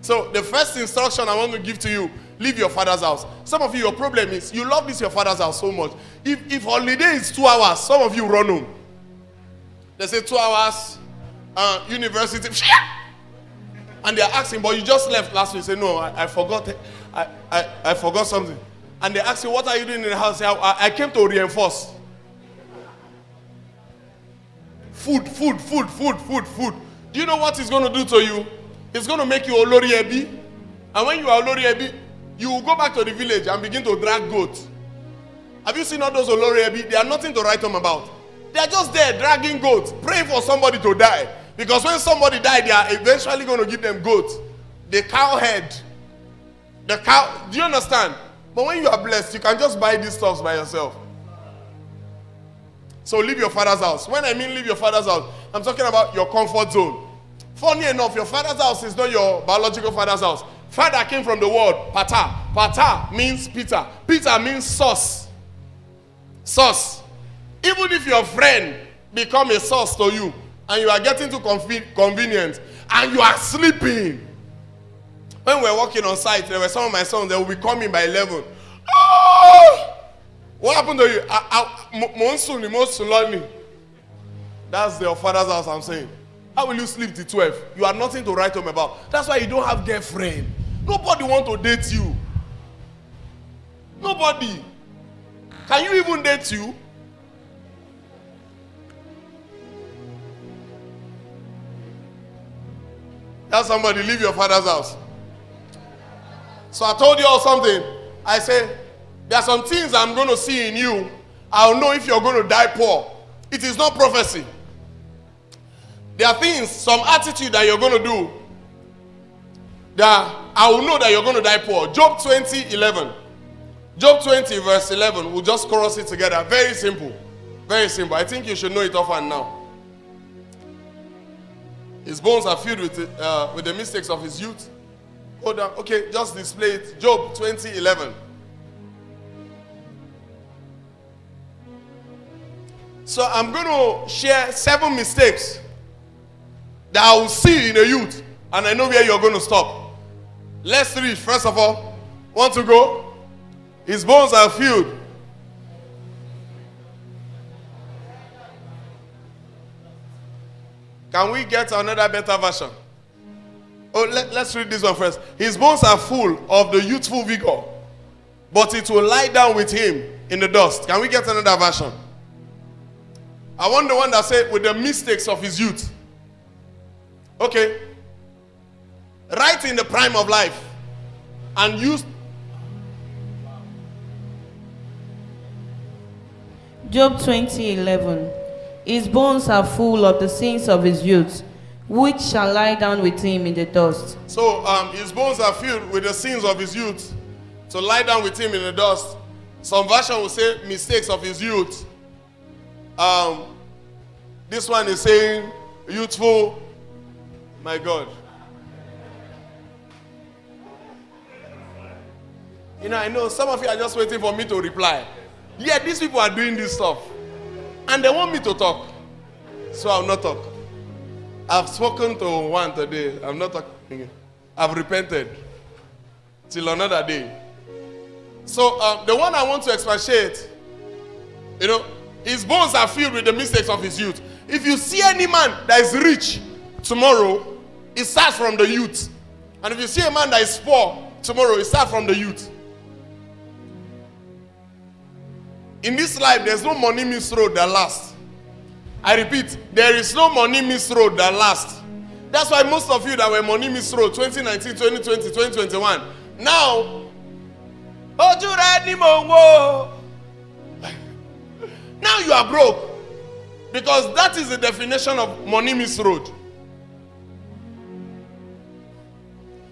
So the first instruction I want to give to you, leave your father's house. Some of you, your problem is you love this your father's house so much. If holiday is 2 hours, some of you run home. They say 2 hours, university, and they're asking, but you just left last week. Say, no, I forgot. I forgot something. And they ask you, what are you doing in the house? Say, I came to reinforce. Food. Do you know what it's going to do to you? It's going to make you Olori Ebi. And when you are Olori Ebi, you will go back to the village and begin to drag goats. Have you seen all those Olori Ebi? They are nothing to write home about. They are just there dragging goats, praying for somebody to die. Because when somebody dies, they are eventually going to give them goats. The cow head. The cow. Do you understand? But when you are blessed, you can just buy these stuff by yourself. So leave your father's house. When I mean leave your father's house, I'm talking about your comfort zone. Funny enough, your father's house is not your biological father's house. Father came from the word pata. Pata means Peter. Peter means source. Source. Even if your friend become a source to you, and you are getting too convenient, and you are sleeping. When we were walking on site, there were some of my sons, they will be coming by 11. Oh! What happened to you? That's your father's house, I'm saying. How will you sleep till 12? You have nothing to write home about. That's why you don't have girlfriend. Nobody want to date you. Nobody. Can you even date you? Tell somebody, leave your father's house. So I told you all something. I said, there are some things I'm going to see in you. I'll know if you're going to die poor. It is not prophecy. There are things, some attitude that you're going to do that I will know that you're going to die poor. Job 20:11. Job 20 verse 11. We'll just chorus it together. Very simple. Very simple. I think you should know it off and now. His bones are filled with the mistakes of his youth. Hold on. Okay, just display it. Job 20:11. So I'm going to share 7 mistakes that I will see in a youth, and I know where you're going to stop. Let's read. First of all, want to go? His bones are filled. Can we get another better version? Oh, let's read this one first. His bones are full of the youthful vigor, but it will lie down with him in the dust. Can we get another version? I want the one that said with the mistakes of his youth. Okay. Right in the prime of life. And use. Job 20:11. His bones are full of the sins of his youth, which shall lie down with him in the dust. So his bones are filled with the sins of his youth, to lie down with him in the dust. Some version will say mistakes of his youth. This one is saying youthful. My God. You know, I know some of you are just waiting for me to reply. Yeah, these people are doing this stuff. And they want me to talk. So I'll not talk. I've spoken to one today. I'm not talking. I've repented. Till another day. So the one I want to expatiate, you know, his bones are filled with the mistakes of his youth. If you see any man that is rich tomorrow, it starts from the youth. And if you see a man that is poor tomorrow, it starts from the youth. In this life, there's no money miss road that lasts. I repeat, there is no money miss road that lasts. That's why most of you that were money miss road 2019, 2020, 2021, now, now you are broke. Because that is the definition of money miss road.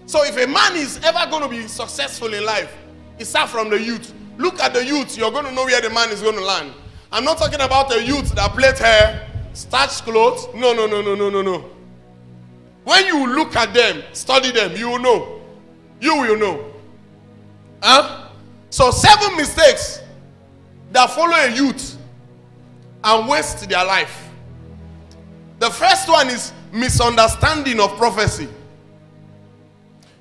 So if a man is ever going to be successful in life, it starts from the youth. Look at the youth, you're going to know where the man is going to land. I'm not talking about the youth that plait hair, starch clothes. No. When you look at them, study them, you will know. You will know. Huh? So 7 mistakes that follow a youth and waste their life. The first one is misunderstanding of prophecy.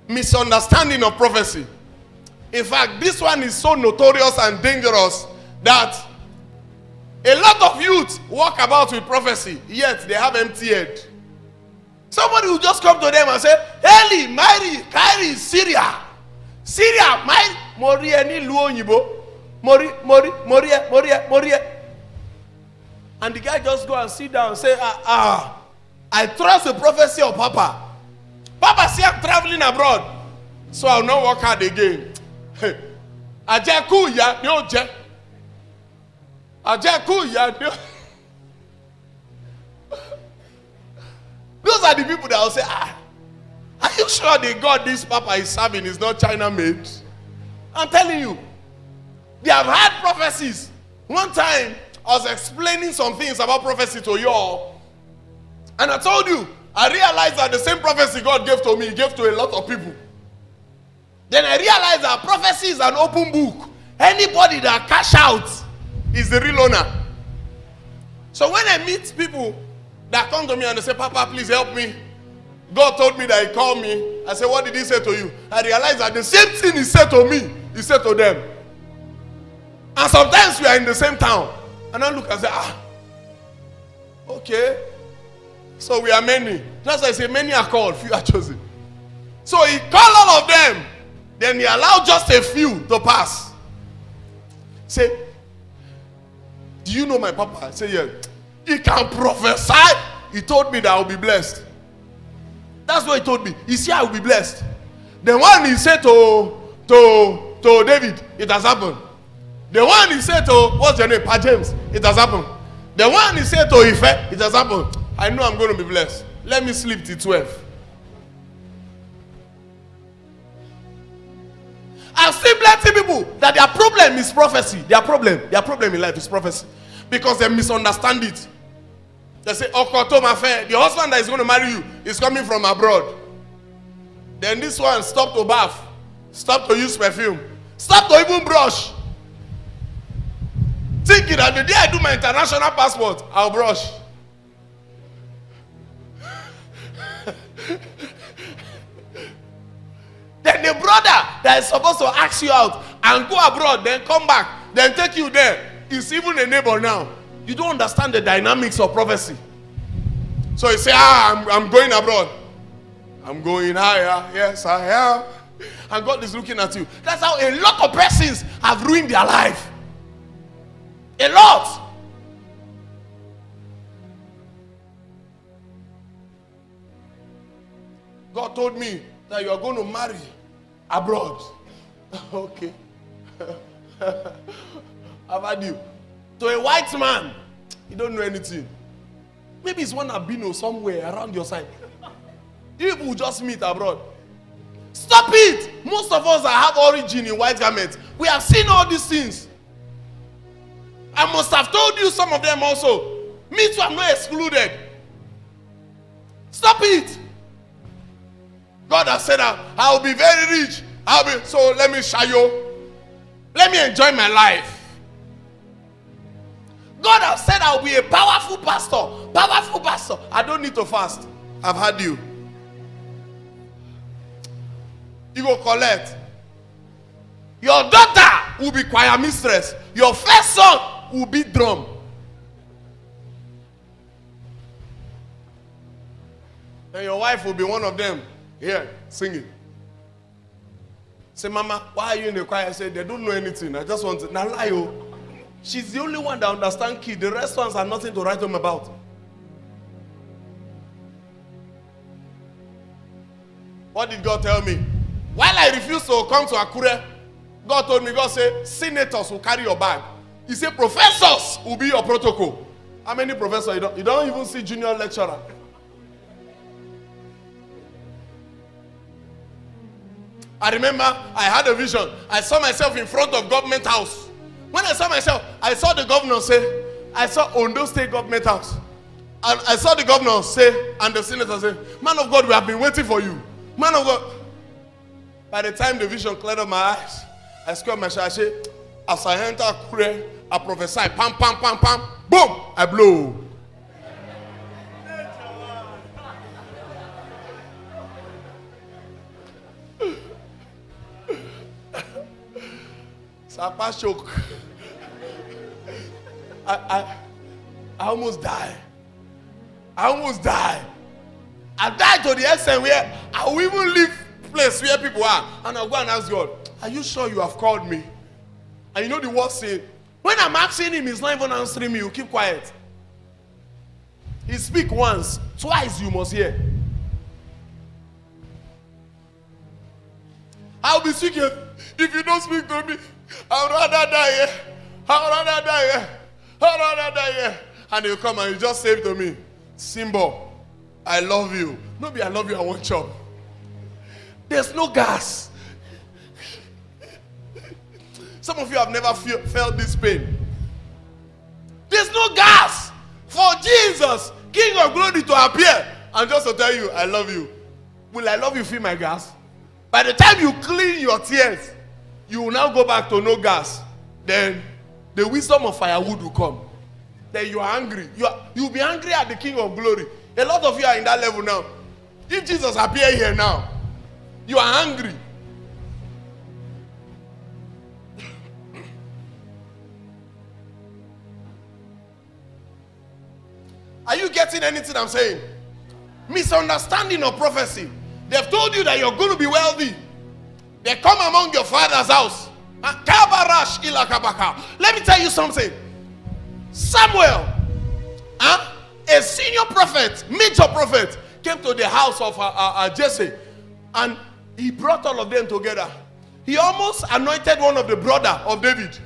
misunderstanding of prophecy. In fact, this one is so notorious and dangerous that a lot of youth walk about with prophecy, yet they have empty head. Somebody will just come to them and say, Eli, Mary, Kyrie, Syria. Syria, Mary, Morie, ni Luonyibo. Morie. And the guy just go and sit down and say, I trust the prophecy of Papa. Papa say I'm traveling abroad, so I'll not work hard again. Ajaku ya no je. Ajaku ya no. Those are the people that will say, are you sure the God this Papa is serving is not China made? I'm telling you, they have had prophecies. One time, I was explaining some things about prophecy to you all, and I told you, I realized that the same prophecy God gave to me, He gave to a lot of people. Then I realized that prophecy is an open book. Anybody that cash out is the real owner. So when I meet people that come to me and they say, Papa, please help me. God told me that He called me. I said, what did He say to you? I realized that the same thing He said to me, He said to them. And sometimes we are in the same town. And I look and say, okay. So we are many. Just like I say, many are called, few are chosen. So He called all of them. Then He allowed just a few to pass. Say, do you know my Papa? I say, yeah. He can prophesy. He told me that I will be blessed. That's what He told me. He said I will be blessed. The one He said to David, it has happened. The one He said to, what's your name? Pa James, it has happened. The one He said to Ife, it has happened. I know I'm going to be blessed. Let me sleep till 12. I've seen plenty of people that their problem is prophecy. Their problem in life is prophecy. Because they misunderstand it. They say, Okoto Mafe, the husband that is going to marry you is coming from abroad. Then this one stopped to bath. Stop to use perfume. Stop to even brush. Thinking that the day I do my international passport, I'll brush. Then the brother that is supposed to ask you out and go abroad, then come back, then take you there, is even a neighbor now. You don't understand the dynamics of prophecy. So you say, I'm going abroad. I'm going higher. Yes, I am. And God is looking at you. That's how a lot of persons have ruined their life. A lot. God told me that you are going to marry abroad. Okay. How about you? To a white man, you don't know anything. Maybe it's one albino somewhere around your side. You will just meet abroad. Stop it! Most of us that have origin in white garments, we have seen all these things. I must have told you some of them also. Me too, I'm not excluded. Stop it! God has said I will be very rich. So let me show you. Let me enjoy my life. God has said I will be a powerful pastor. Powerful pastor. I don't need to fast. I've had you. You go collect. Your daughter will be choir mistress. Your first son will be drum. And your wife will be one of them. Here, singing. Say, Mama, why are you in the choir? I say, they don't know anything. I just want to. Now lie, oh. She's the only one that understands key. The rest ones are nothing to write home about. What did God tell me? While I refused to come to Akure, God told me, God said, senators will carry your bag. He said, professors will be your protocol. How many professors? You don't even see junior lecturer. I remember I had a vision. I saw myself in front of government house. When I saw myself, I saw the governor say, I saw Ondo State government house. And I saw the governor say, and the senator say, man of God, we have been waiting for you. Man of God. By the time the vision cleared up my eyes, I squared my shirt. I said, as I enter Akure, I prophesy, pam, pam, pam, pam, boom, I blow. Sapa choke. I almost died. I died to the extent where I will even leave place where people are and I'll go and ask God, are you sure you have called me? And you know the worst thing? When I'm asking him, he's not even answering me. You keep quiet. He speak once, twice you must hear. I'll be speaking. If you don't speak to me, I'd rather die here. And he'll come and he'll just say to me, Sinbo, I love you. No be I love you, I want chop. There's no gas. Some of you have never felt this pain. There's no gas for Jesus, King of Glory, to appear and just to tell you, I love you. Will I love you feel my gas? By the time you clean your tears, you will now go back to no gas. Then the wisdom of firewood will come. Then you are angry. You'll be angry at the King of Glory. A lot of you are in that level now. If Jesus appear here now, you are angry. Are you getting anything I'm saying? Misunderstanding of prophecy. They've told you that you're going to be wealthy. They come among your father's house. Let me tell you something. Samuel, a senior prophet, major prophet, came to the house of Jesse, and he brought all of them together. He almost anointed one of the brother of David.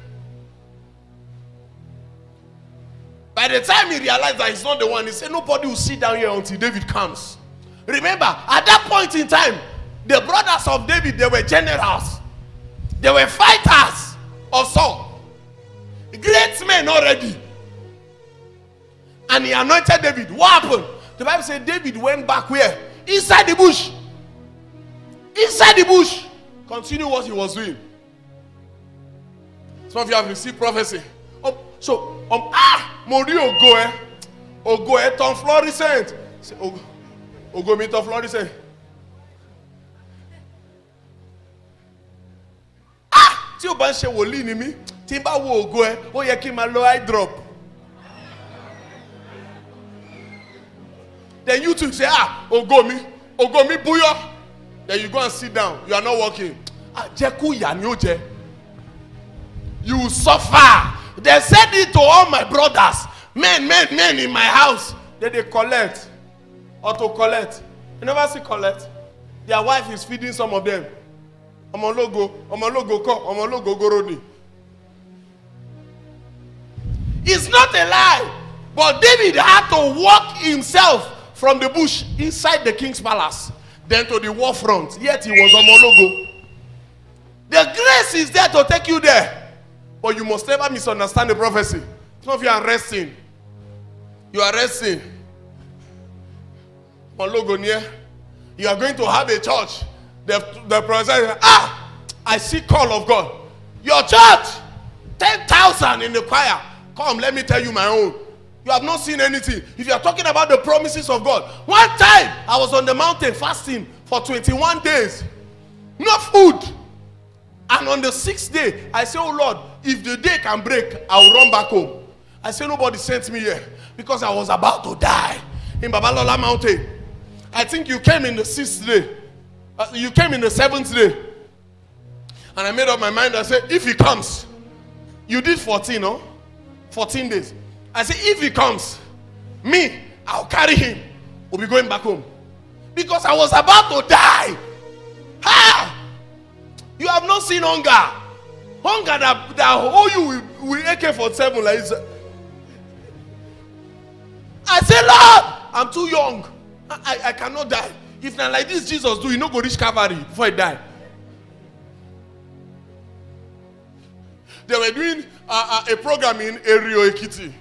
By the time he realized that he's not the one, he said, nobody will sit down here until David comes. Remember, at that point in time, the brothers of David, they were generals. They were fighters of Saul. Great men already. And he anointed David. What happened? The Bible said David went back where? Inside the bush. Inside the bush. Continue what he was doing. Some of you have received prophecy. Mori Ogo, ton fluorescent. Ogo, me ton fluorescent. Tí o bá ń ṣe wòlíì ni mí, tí n bá wo ògo ẹ, ó yẹ kí n máa lo eye drop. Then you too say, ògo mi búyọ́. Then you go and sit down. You are not working. Àjẹkù ìyà ni ó jẹ. You suffer. They said it to all my brothers. Men in my house. Then they collect. Auto collect. You never see collect. Their wife is feeding some of them. Omologo goroni. It's not a lie. But David had to walk himself from the bush inside the king's palace, then to the war front. Yet he was Omologo. The grace is there to take you there. But you must never misunderstand the prophecy. Some of you are resting. You are resting. Omologo near. You are going to have a church. The prophet, I see call of God. Your church, 10,000 in the choir. Come, let me tell you my own. You have not seen anything. If you are talking about the promises of God. One time, I was on the mountain fasting for 21 days. No food. And on the 6th day, I said, oh Lord, if the day can break, I will run back home. I said, nobody sent me here because I was about to die in Babalola mountain. I think you came in the 6th day. You came in the 7th day. And I made up my mind. I said, if he comes, you did 14, no? 14 days. I said, if he comes, me, I'll carry him. We'll be going back home. Because I was about to die. You have not seen hunger. Hunger that hold you with AK-47 like this. I said, Lord, I'm too young. I cannot die. If not like this Jesus do, you no go reach Calvary before he die. They were doing a program in Erio Ekiti.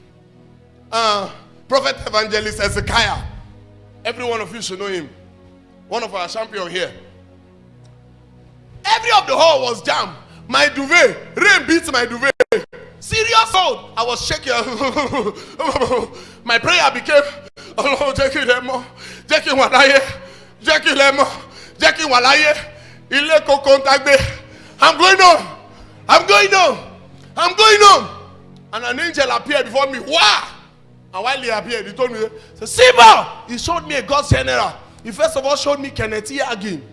Prophet Evangelist Ezekiah. Every one of you should know him. One of our champions here. Every of the hall was jammed. My duvet, rain beats my duvet. Serious soul. I was shaking. My prayer became, oh, Jackie Lemo, Jackie Walaye, Jackie Lemo, Jackie Walaye, Ile Kokon Tagbe. I'm going on. I'm going home. I'm going home. And an angel appeared before me. Wow! And while he appeared, he told me, Sinbo! He showed me a God's general. He first of all showed me Kenneth again.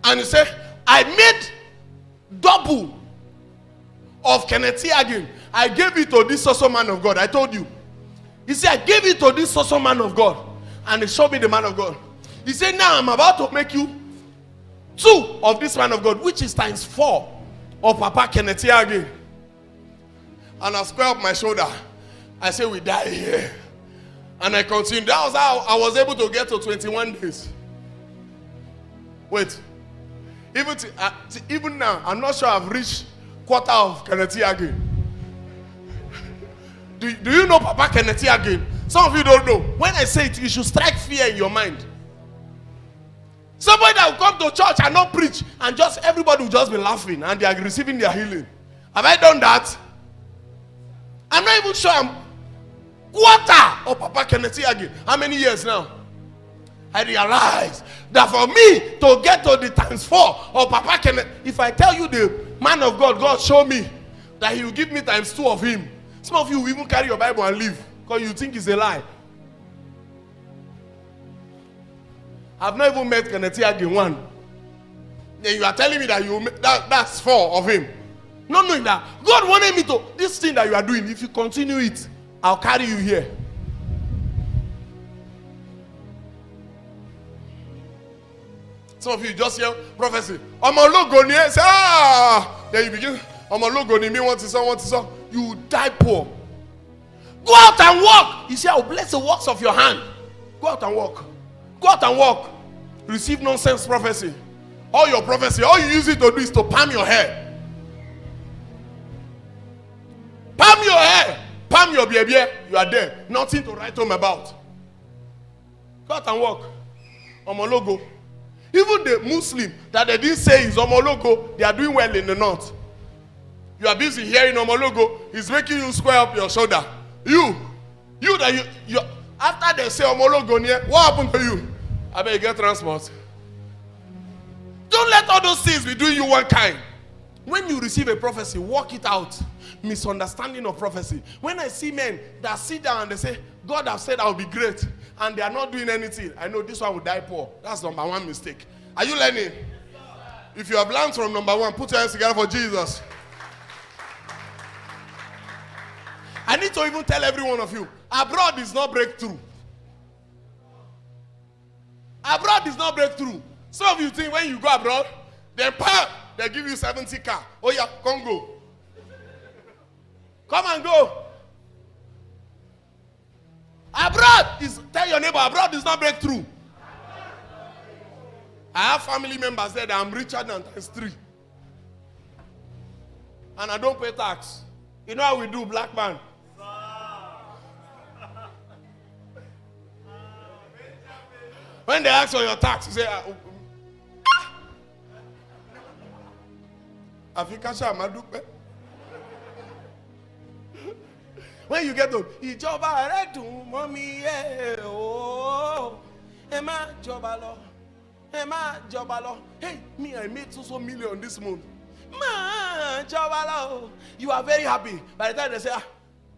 And he said, I made double of Kenneth again. I gave it to this also man of God. I told you. He said, I gave it to this also man of God. And he showed me the man of God. He said, now I'm about to make you 2 of this man of God, which is times 4 of Papa Kenneth again. And I square up my shoulder. I said, we die here. And I continued. That was how I was able to get to 21 days. Wait. Even now, I'm not sure I've reached quarter of Kenneth again. Do you know Papa Kenneth again? Some of you don't know. When I say it, you should strike fear in your mind. Somebody that will come to church and not preach, and just everybody will just be laughing and they are receiving their healing. Have I done that? I'm not even sure I'm quarter of Papa Kenneth again. How many years now? I realized that for me to get to the times 4 of Papa Kenneth, if I tell you the man of God, God showed me that he will give me times 2 of him. Some of you will even carry your Bible and leave because you think it's a lie. I've not even met Kenneth again 1. Then you are telling me that that's 4 of him. Not knowing that God wanted me to, this thing that you are doing, if you continue it, I'll carry you here. Some of you just hear prophecy. I'm a logo near. Then you begin. I'm a logo near me. Want to song. You die poor. Go out and walk. He said, I'll bless the works of your hand. Go out and walk. Go out and walk. Receive nonsense prophecy. All your prophecy, all you use it to do is to palm your hair. Palm your hair. Palm your baby. You are there. Nothing to write home about. Go out and walk. I'm a logo. Even the Muslim that they didn't say is homologo, they are doing well in the north. You are busy hearing homologo, he's making you square up your shoulder. You after they say homologo, what happened to you? I bet you get transport. Don't let all those things be doing you one kind. When you receive a prophecy, walk it out. Misunderstanding of prophecy. When I see men that sit down and they say, God has said I'll be great, and they are not doing anything, I know this one will die poor. That's number 1 mistake. Are you learning? If you have learned from number 1, put your hands together for Jesus. I need to even tell every one of you, abroad is not breakthrough. Abroad is not breakthrough. Some of you think when you go abroad, then they give you 70 car. Oh yeah, come go. Come and go. Abroad is, tell your neighbor, abroad is not breakthrough. I have family members there that I'm richer than times 3. And I don't pay tax. You know how we do, black man? When they ask for your tax, you say, when you get to ìjọba rẹ dùn mọ́ mi o ẹ má jọba lọ ẹ má jọba lọ. Hey, me, I made so million this month. Ma jọba lọ. You are very happy. By the time they say,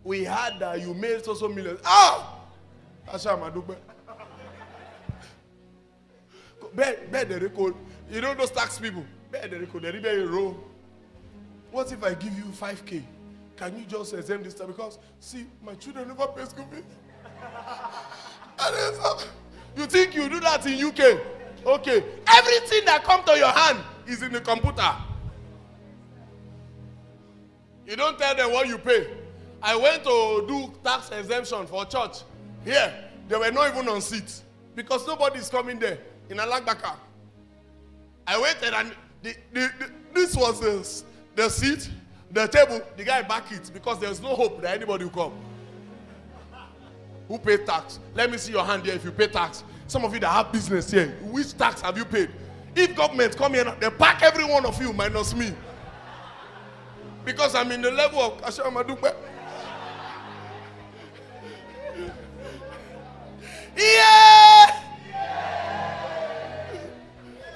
we heard that you made so million. Asha Madupe. You know those tax people? What if I give you 5K? Can you just exempt this time? Because, see, my children never pay school fees. You think you do that in UK? Okay. Everything that comes to your hand is in the computer. You don't tell them what you pay. I went to do tax exemption for church. Here, they were not even on seats because nobody is coming there in Alagbaka. I waited and this was the seat, the table, the guy back it because there's no hope that anybody will come. Who paid tax? Let me see your hand here if you pay tax. Some of you that have business here, which tax have you paid? If government come here, they pack every one of you minus me. Because I'm in the level of Kasha Madupe. Yeah!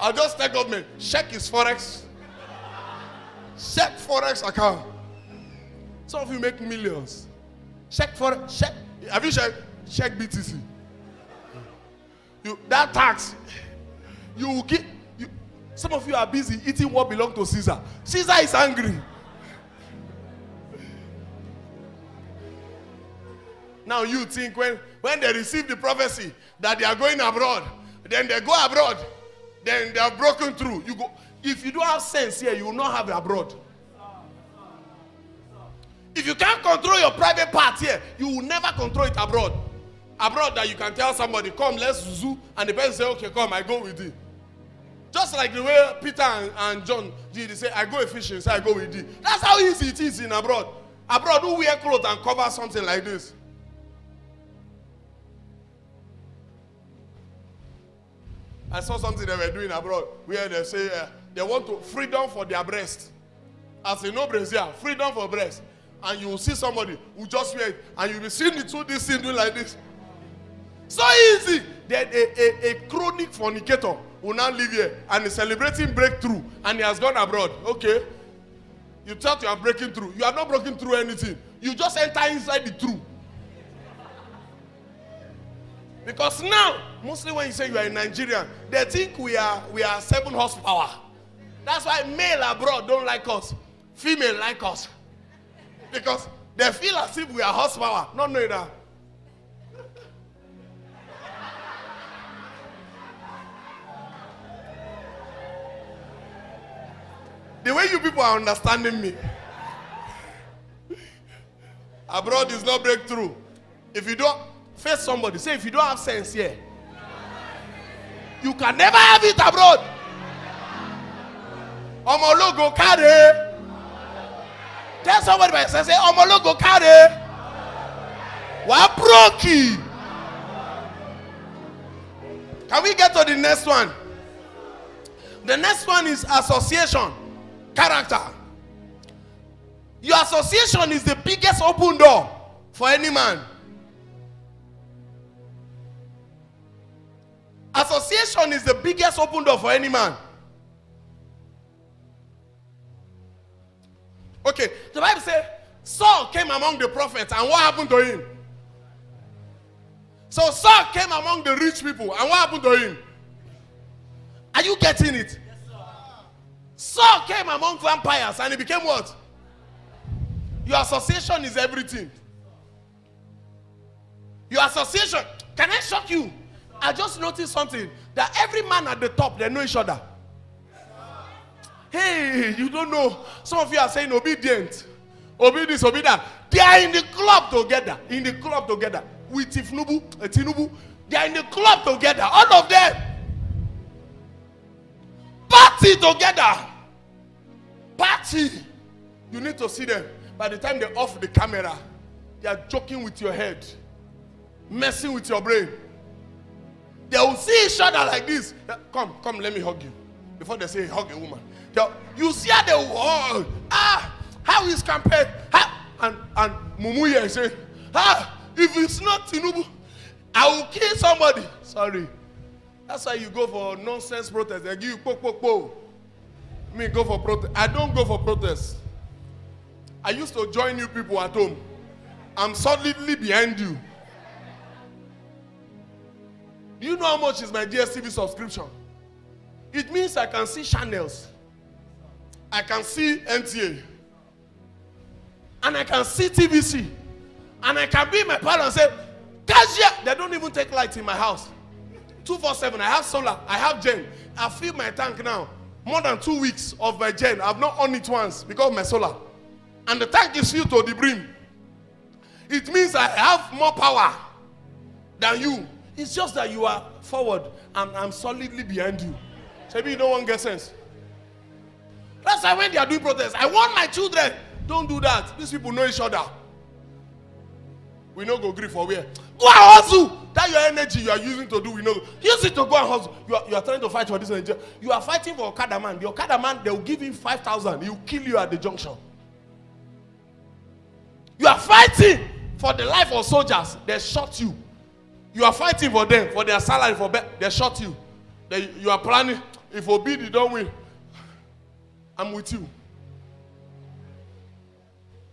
I'll just tell government, check his forex. Check Forex account. Some of you make millions. Check Forex. Check. Have you check BTC? That tax. You will get. Some of you are busy eating what belongs to Caesar. Caesar is angry. Now you think when they receive the prophecy that they are going abroad, then they go abroad, then they are broken through. You go. If you don't have sense here, you will not have it abroad. If you can't control your private part here, you will never control it abroad. Abroad that you can tell somebody, come, let's zoo, and the person say, okay, come, I go with you. Just like the way Peter and John did, they say, I go fishing, so I go with you. That's how easy it is in abroad. Abroad, who wear clothes and cover something like this? I saw something they were doing abroad where they say they want to freedom for their breast. As in no brazier, freedom for breast. And you will see somebody who just wear it, and you will be seeing the two this thing doing like this. So easy. That a chronic fornicator will now live here and is celebrating breakthrough, and he has gone abroad. Okay. You thought you are breaking through. You have not broken through anything. You just enter inside the truth. Because now, mostly when you say you are a Nigerian, they think we are 7 horsepower. That's why male abroad don't like us. Female like us. Because they feel as if we are horsepower. Not knowing that. The way you people are understanding me. Abroad is not breakthrough. If you don't face somebody, say if you don't have sense here, you can never have it abroad. Omologo carry. Tell somebody by say Omologo carry. Wabroki. Can we get to the next one? The next one is association. Character. Your association is the biggest open door for any man. Association is the biggest open door for any man. Okay, the Bible says Saul came among the prophets, and what happened to him? So Saul came among the rich people, and what happened to him? Are you getting it? Saul came among vampires, and he became what? Your association is everything. Your association. Can I shock you? I just noticed something. That every man at the top, they know each other. Hey, you don't know. Some of you are saying obedient. Obey this, obey that. They are in the club together. In the club together. With Tinubu. They are in the club together. All of them. Party together. Party. You need to see them. By the time they off the camera, they are joking with your head. Messing with your brain. They will see each other like this. Come, let me hug you. Before they say hug a woman. You see how they will hug. How is compared? And Mumuye is saying, if it's not Tinubu, I will kill somebody. Sorry. That's why you go for nonsense protest. They give you po. Me go for protest. I don't go for protest. I used to join you people at home. I'm solidly behind you. Do you know how much is my DSTV subscription? It means I can see channels. I can see NTA. And I can see TVC. And I can be in my parlor and say, Kajia! They don't even take lights in my house. 24/7. I have solar. I have gen. I fill my tank now. More than 2 weeks of my gen. I've not on it once because of my solar. And the tank is filled to the brim. It means I have more power than you. It's just that you are forward. I'm solidly behind you. Maybe you don't want to get sense. That's why when they are doing protests, I want my children. Don't do that. These people know each other. We no go agree for where. Go and hustle. That your energy you are using to do, we know. Use it to go and hustle. You are trying to fight for this energy. You are fighting for Okada man. The Okada man, they will give him 5,000. He will kill you at the junction. You are fighting for the life of soldiers. They shot you. You are fighting for them, for their salary, for they shot you. You are planning. If Obidi don't win, I'm with you.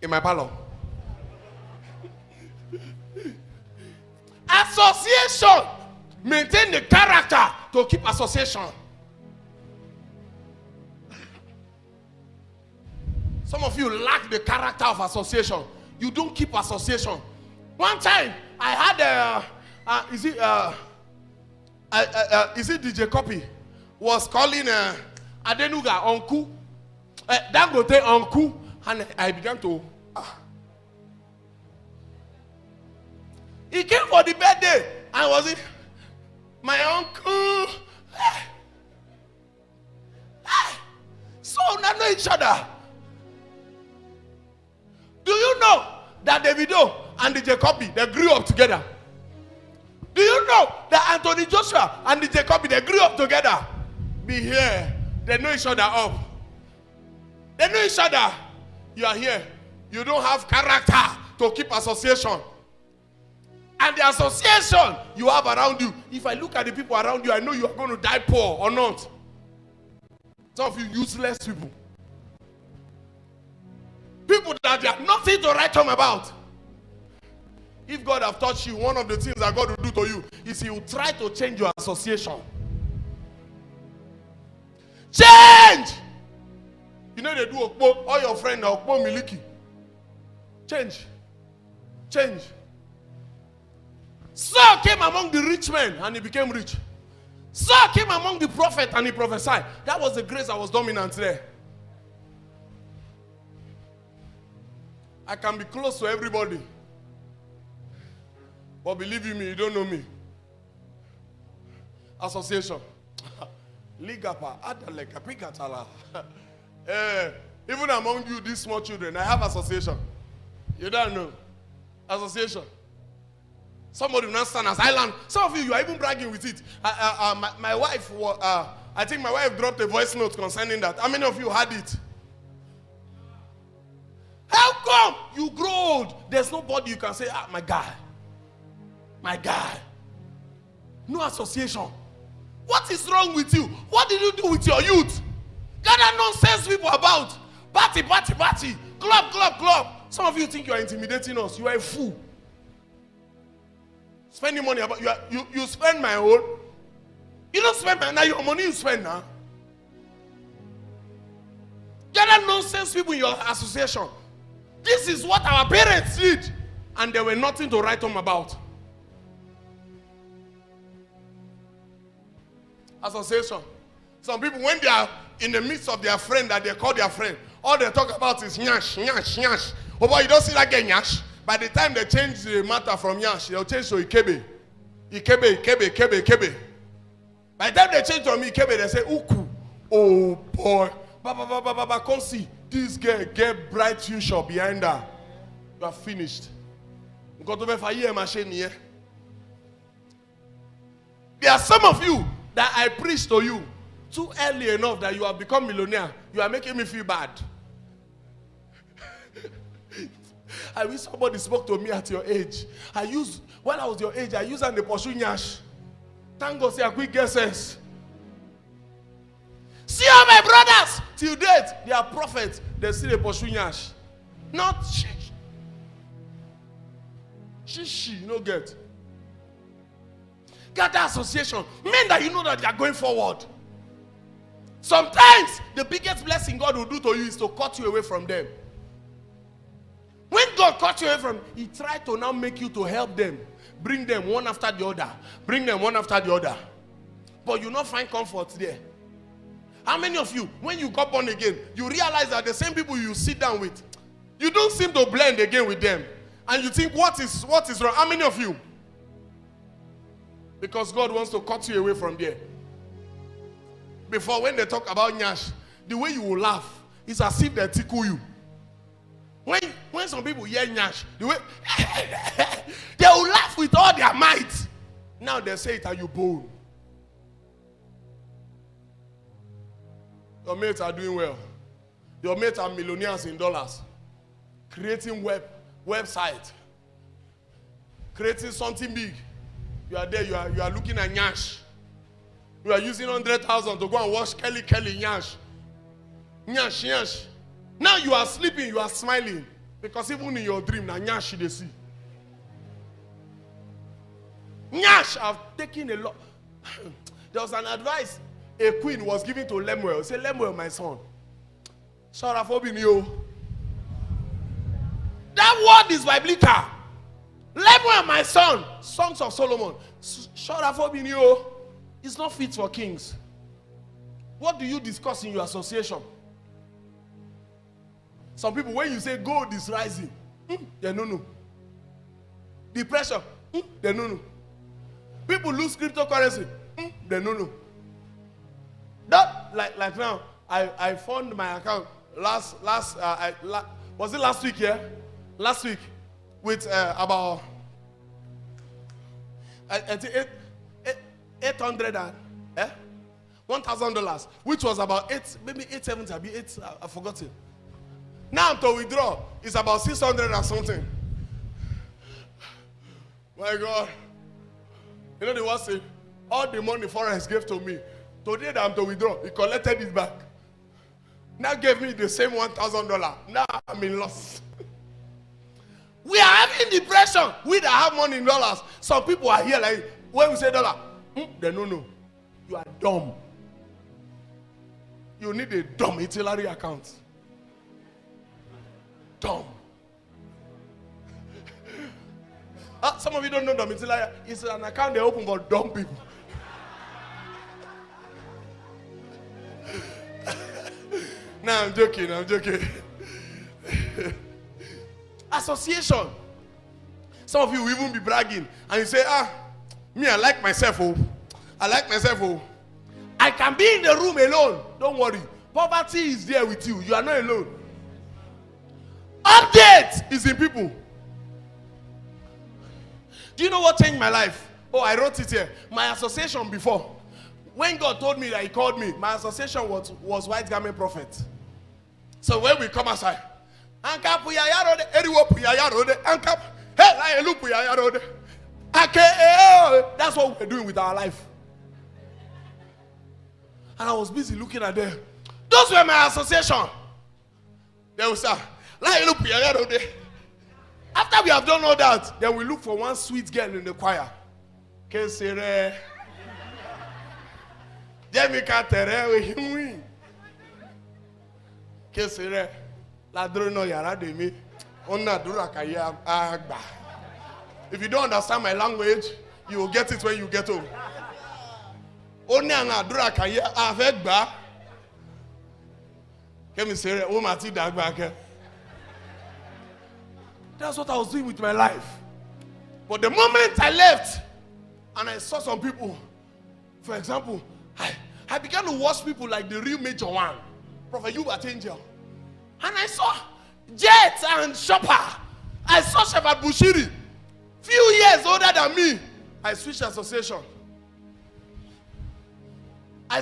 in my parlor. Association. Maintain the character to keep association. Some of you lack the character of association. You don't keep association. One time, I had is it DJ Copy was calling Adenuga uncle, Dangote uncle, and I began to. He came for the birthday, and was it my uncle? So now know each other. Do you know that Davido and the Jacobi, they grew up together? Do you know that Anthony Joshua and the Jacobi, they grew up together? Be here. They know each other up. They know each other. You are here. You don't have character to keep association. And the association you have around you, if I look at the people around you, I know you are going to die poor or not. Some of you useless people. People that they have nothing to write home about. If God have touched you, one of the things that God will do to you is He will try to change your association. Change! You know they do Okpo, all your friends are Okpo Miliki. Change. Change. Saul came among the rich men and he became rich. Saul came among the prophet and he prophesied. That was the grace that was dominant there. I can be close to everybody. But believe you me, you don't know me. Association. Ligapa, Adaleka, Pikatala. Even among you, these small children, I have association. You don't know. Association. Somebody will not stand as island. Some of you are even bragging with it. My wife, I think my wife dropped a voice note concerning that. How many of you had it? How come you grow old? There's nobody you can say, my guy. My guy. No association. What is wrong with you? What did you do with your youth? Gather nonsense people about. Party, party, party. Club, club, club. Some of you think you are intimidating us. You are a fool. Spending money about you spend my own. You don't spend my now your money you spend now. Gather nonsense people in your association. This is what our parents did, and there were nothing to write home about. Association. Some people, when they are in the midst of their friend that they call their friend, all they talk about is nyash, nyash, nyash. Oh boy, you don't see that guy nyash. By the time they change the matter from nyash, they'll change to ikebe. Ikebe, ikebe, ikebe, ikebe. By the time they change from ikebe, they say uku. Oh boy. Baba, come see. This girl get bright future behind her. You are finished. There are some of you that I preach to you too early enough that you have become millionaire. You are making me feel bad. I wish somebody spoke to me at your age. When I was your age, I used and the pursue nyash. Thank God, say a quick guesses. See all my brothers till date, they are prophets. They see the pursue nyash. Not shish. Shishi, you know get. Gather association. Men that you know that they are going forward. Sometimes the biggest blessing God will do to you is to cut you away from them. When God cut you away from, He tried to now make you to help them. Bring them one after the other. Bring them one after the other. But you not find comfort there. How many of you, when you got born again, you realize that the same people you sit down with, you don't seem to blend again with them. And you think, what is wrong? How many of you? Because God wants to cut you away from there. Before, when they talk about nyash, the way you will laugh is as if they tickle you. When some people hear nyash, the way they will laugh with all their might. Now they say it and you bone. Your mates are doing well. Your mates are millionaires in dollars. Creating website. Creating something big. You are there, you are looking at nyash. You are using 100,000 to go and watch Kelly nyash. Nyash, nyash. Now you are sleeping, you are smiling. Because even in your dream, now nyash they see. Nyash, I've taken a lot. There was an advice a queen was giving to Lemuel. Say, Lemuel, my son, shout out for being you. That word is biblical. Lemuel, my son, Songs of Solomon, shout out for being you. It's not fit for kings. What do you discuss in your association? Some people, when you say gold is rising, they no. Depression, they no. People lose cryptocurrency, they no. That like now, I found my account was it last week? Yeah, last week with about $800 and $1,000, which was about maybe 870, I forgot it. Now to withdraw, it's about 600 or something. My God. You know the one say, all the money Forex gave to me, today that I'm to withdraw, he collected it back. Now gave me the same $1,000. Now I'm in loss. We are having depression. We that have money in dollars. Some people are here like, when we say dollar, they don't know. You are dumb. You need a dumb utility account. Dumb. Some of you don't know domiciliary. It's an account they open for dumb people. No, I'm joking. Association. Some of you will even be bragging and you say, me, I like myself. I can be in the room alone. Don't worry. Poverty is there with you. You are not alone. Update is in people. Do you know what changed my life? Oh, I wrote it here. My association before. When God told me that he called me, my association was White Garment Prophet. So when we come outside, that's what we're doing with our life. And I was busy looking at them. Those were my association. They will say, after we have done all that, then we look for one sweet girl in the choir. If you don't understand my language, you will get it when you get home. That's what I was doing with my life. But the moment I left and I saw some people, for example, I began to watch people like the real major one, Prophet Hubert Angel. And I saw Jet and Shopper. I saw Shepherd Bushiri. Few years older than me. I switched association. I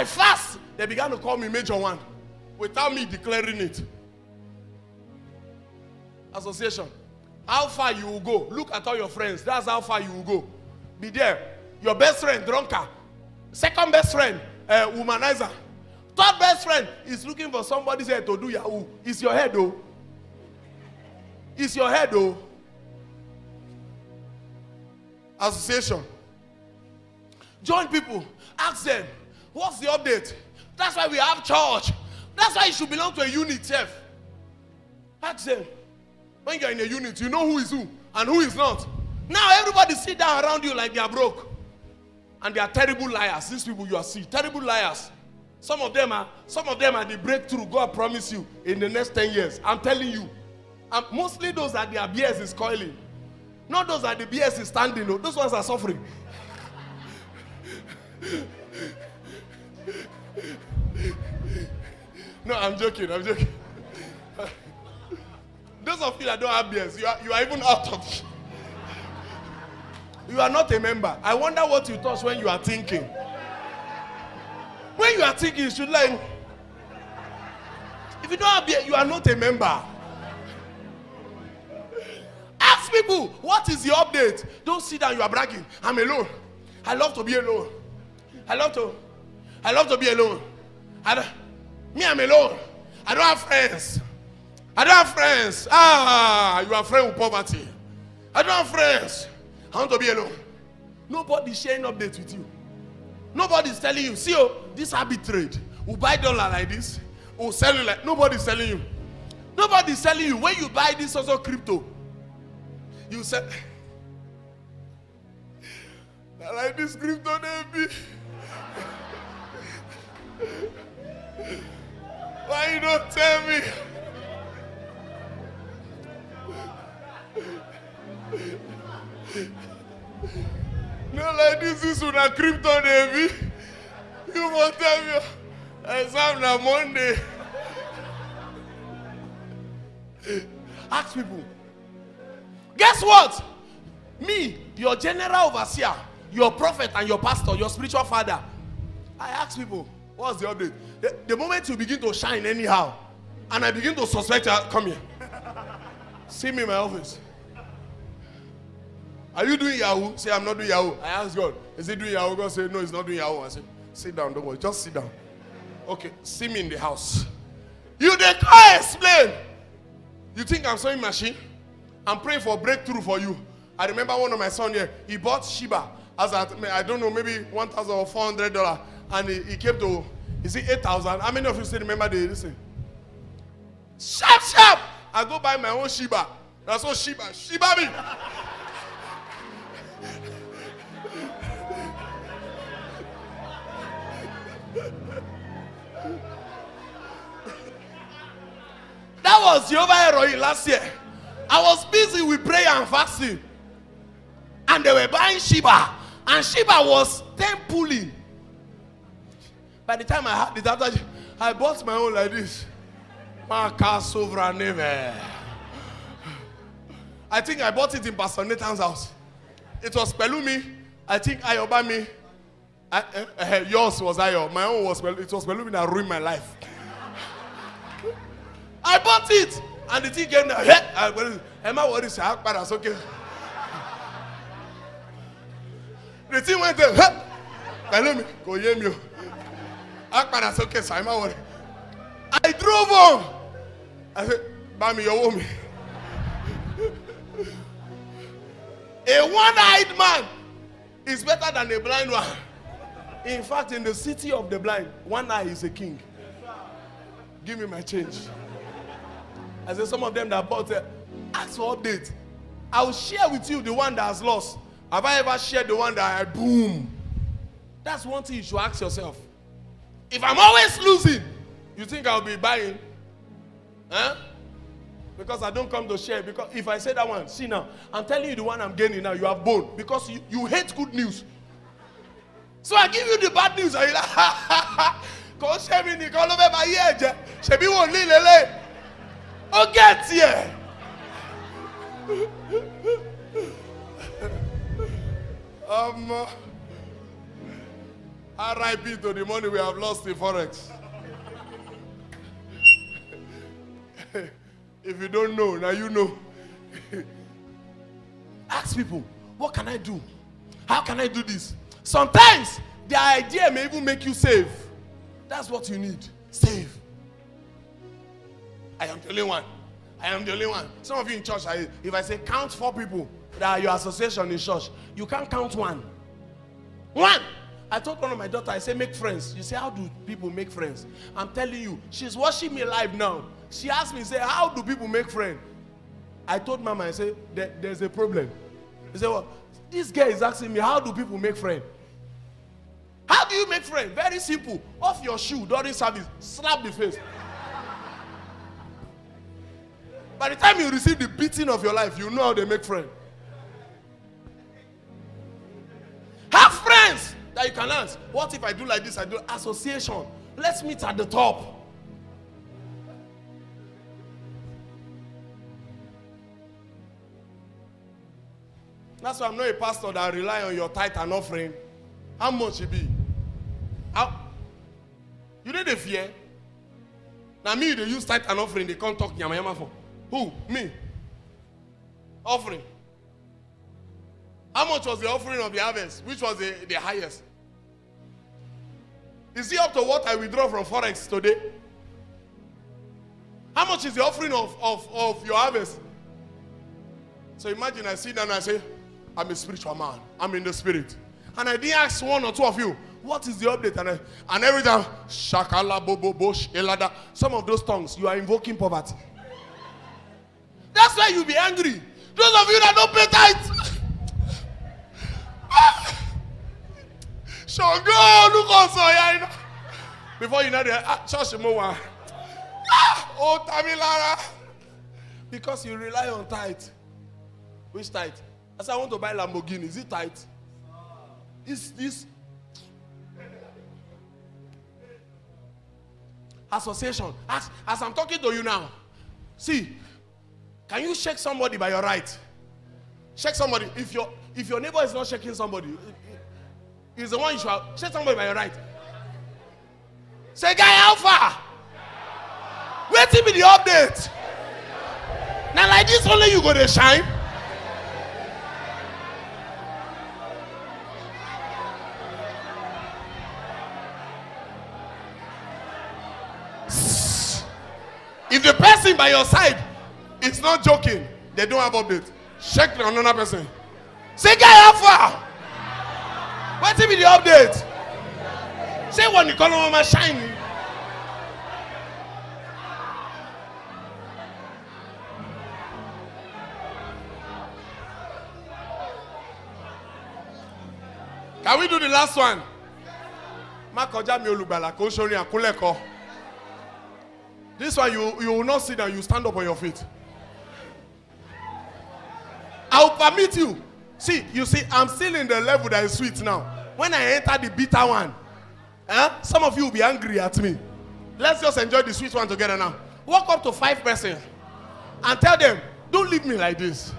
fast. They began to call me Major One without me declaring it. Association. How far you will go. Look at all your friends. That's how far you will go. Be there. Your best friend, drunkard. Second best friend, womanizer. Third best friend is looking for somebody's head to do Yahoo. It's your head though. It's your head though. Association. Join people. Ask them, what's the update? That's why we have church. That's why you should belong to a unit, chef. Ask them. When you're in a unit, you know who is who and who is not. Now everybody sit down around you like they are broke. And they are terrible liars. These people you are seeing, terrible liars. Some of them are the breakthrough God promised you in the next 10 years. I'm telling you. And mostly those that their BS is coiling. Not those that the BS is standing. No. Those ones are suffering. No, I'm joking. Those of you that don't have BS, you are even out of it. You are not a member. I wonder what you touch when you are thinking. When you are thinking, you should learn. If you don't have BS, you are not a member. Ask people, what is the update? Don't sit down, you are bragging. I'm alone. I love to be alone. I love to be alone. I'm alone. I don't have friends. I don't have friends. Ah, you are friend with poverty. I don't have friends. I want to be alone. Nobody's sharing updates with you. Nobody's telling you, see, oh, this arbitrage. We'll buy dollar like this. We'll sell it like, nobody's telling you. Nobody's telling you, when you buy this also crypto, you say, I like this crypto, baby. Why you don't tell me? No, like this is una crypto, baby. You won't tell me. Exam on Monday. Ask people. Guess what? Me, your general overseer, your prophet and your pastor, your spiritual father. I ask people, what's the update? The moment you begin to shine anyhow, and I begin to suspect, come here. See me in my office. Are you doing Yahoo? Say, I'm not doing Yahoo. I ask God, is he doing Yahoo? God say, no, he's not doing Yahoo. I say, sit down, don't worry, just sit down. Okay, see me in the house. You they can't explain. You think I'm sewing machine? I'm praying for breakthrough for you. I remember one of my sons here, he bought Shiba as I don't know, maybe $1,000 or $400, and he came to, is it 8,000? How many of you still remember this thing? Sharp, sharp! I go buy my own Shiba. That's what Shiba me. That was Jehovah Eroi last year. I was busy with prayer and fasting. And they were buying Shiba. And Shiba was 10 pulling. By the time I had it, after I bought my own like this. I think I bought it in Pastor Nathan's house. It was Pelumi. I think Ayobami. Yours was Ayo. My own was Pelumi. It was Pelumi that ruined my life. I bought it. And the thing came down. Emma, what is it? That's okay. The thing went there. Pelumi, go yem. That's okay, so Emma, what? I drove home. I said, Bami, your woman. A one-eyed man is better than a blind one. In fact, in the city of the blind, one eye is a king. Give me my change. I said, some of them that bought it, ask for update. I will share with you the one that has lost. Have I ever shared the one that I boom? That's one thing you should ask yourself. If I'm always losing, you think I'll be buying? Huh? Because I don't come to share. Because if I say that one, see now, I'm telling you the one I'm gaining now, you have bone. Because you hate good news. So I give you the bad news. And you're like, ha ha ha. Come share me, Nicole, over my ear. Shebi won't lele. Oh, get here. RIP to the money we have lost in Forex. If you don't know, now you know. Ask people, what can I do? How can I do this? Sometimes the idea may even make you save. That's what you need. Save. I am the only one. I am the only one. Some of you in church, if I say count 4 people that are your association in church, you can't count one. One. I told one of my daughter, I say make friends. You say, how do people make friends? I'm telling you, she's watching me live now. She asked me, say, how do people make friends? I told Mama, I said, there's a problem. He said, well, this girl is asking me, how do people make friends? How do you make friends? Very simple. Off your shoe during service, slap the face. By the time you receive the beating of your life, you know how they make friends. Have friends that you can ask. What if I do like this? I do association. Let's meet at the top. That's why I'm not a pastor that rely on your tithe and offering. How much it be? How? You need a fear. Now me, they use tithe and offering. They can't talk yamayama for. Who? Me. Offering. How much was the offering of the harvest? Which was the highest? Is it up to what I withdraw from Forex today? How much is the offering of your harvest? So imagine I sit down and I say, I'm a spiritual man. I'm in the spirit. And I didn't ask one or two of you, what is the update? And every time, shakala, bobo, bosh, elada. Some of those tongues, you are invoking poverty. That's why you'll be angry. Those of you that don't pay tithes. Shogo, look also, before you know the church more. Oh, Tamilara. Because you rely on tithe. Which tithe? I said, I want to buy Lamborghini. Is it tithe? Is this association? As I'm talking to you now, see, can you shake somebody by your right? Shake somebody. If your neighbor is not shaking somebody, he's the one you should shake somebody by your right. Say, guy, how far? Wait till me the update. Now like this only you go to shine. If the person by your side is not joking, they don't have update. Check another person. Say, guy, how far? Wait till me the update. Say when you call on my shine. Can we do the last one? This one you will not sit down, you stand up on your feet. I will permit you. See, you see, I'm still in the level that is sweet now. When I enter the bitter one, some of you will be angry at me. Let's just enjoy the sweet one together now. Walk up to 5 persons and tell them, don't leave me like this.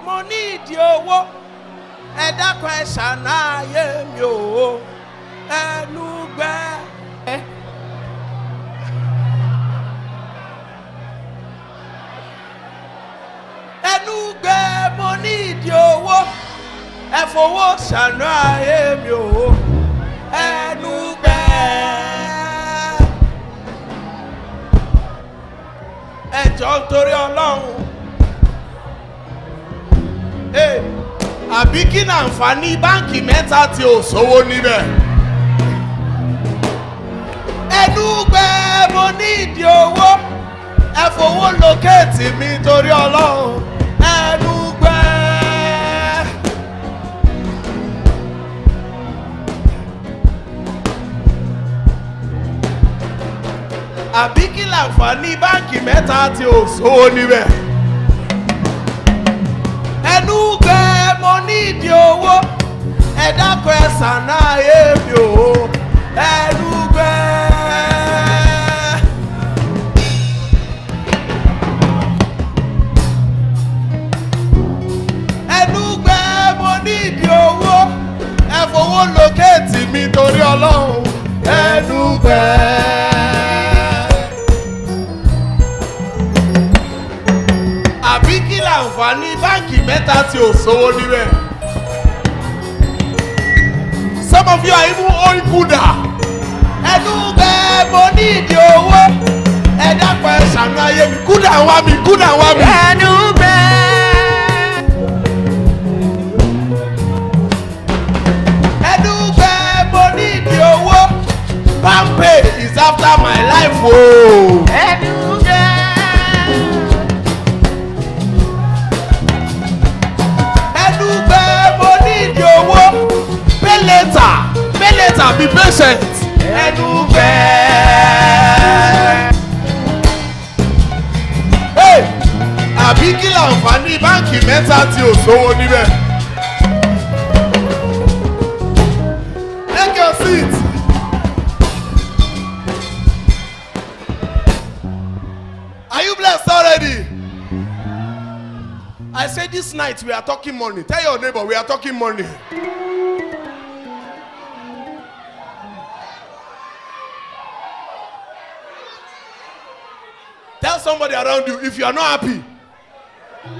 Mo need owó ẹ dákun ẹ ṣàlàyé mi o ẹnu gbẹ. Ẹnu gbẹ mo need owó ẹ fowó ṣàlàyé mi o ẹnu gbẹ. Ẹ jọ̀ọ́ nítorí Ọlọ́run. Àbí kí ni àǹfààní báǹkì mẹ́ta tí ò sówó níbẹ̀? Ẹnu gbẹ mo ní ìdí owó ẹ fowó lókèétì mi torí Ọlọ́run ẹnu gbẹ. Àbí kí ni àǹfààní báǹkì mẹ́ta tí ò sówó níbẹ̀? Ẹnu gbẹ mo ní ìdí owó ẹ dákun ẹ ṣàlàyé mi o ẹnu gbẹ. Ẹnu gbẹ mo ní ìdí owó ẹ fowó lókèétì mi torí Ọlọ́run ẹnu gbẹ. Àbí kí láǹfààní báǹkì mẹ́ta tí ò sówó níbẹ̀? Some of you are even owing Kuda. Ẹnu gbẹ mo ní ìdí owó ẹ dákun ẹ ṣàánú ayé mi. Kuda ń wá mi, Kuda ń wá mi. Ẹnu gbẹ. Ẹnu gbẹ mo ní ìdí owó. Pampe is after my life o. Ẹnu gbẹ. Pay later, be patient. Ẹnu gbẹ. Àbí kí láǹfààní báǹkì mẹ́ta tí ò sówó níbẹ̀? Take your seat. Yes, already. I said this night we are talking money. Tell your neighbor we are talking money. Tell somebody around you if you are not happy.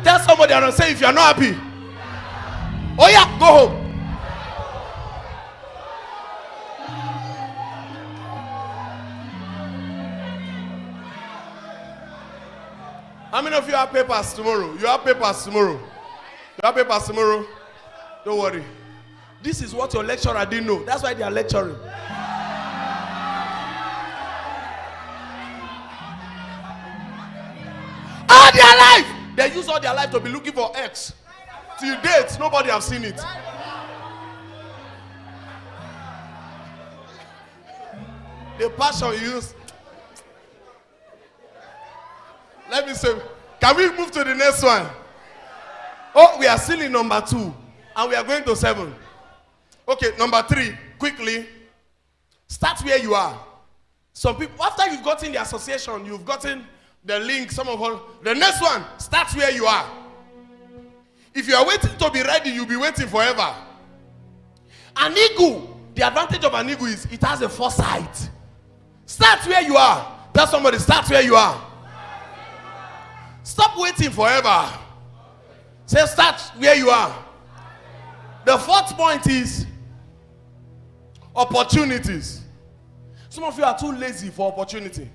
Tell somebody around, say if you are not happy. Oh yeah, go home. How many of you have papers tomorrow? You have papers tomorrow. You have papers tomorrow. Don't worry. This is what your lecturer didn't know. That's why they are lecturing. All their life, they use all their life to be looking for X. Till date, nobody have seen it. The passion used. Let me say, can we move to the next one? Oh, we are still in number 2, and we are going to 7. Okay, number 3, quickly. Start where you are. Some people, after you've gotten the association, you've gotten the link, some of all. The next one, start where you are. If you are waiting to be ready, you'll be waiting forever. An eagle, the advantage of an eagle is it has a foresight. Start where you are. Tell somebody, start where you are. Stop waiting forever. Say, start where you are. The 4th point is opportunities. Some of you are too lazy for opportunity.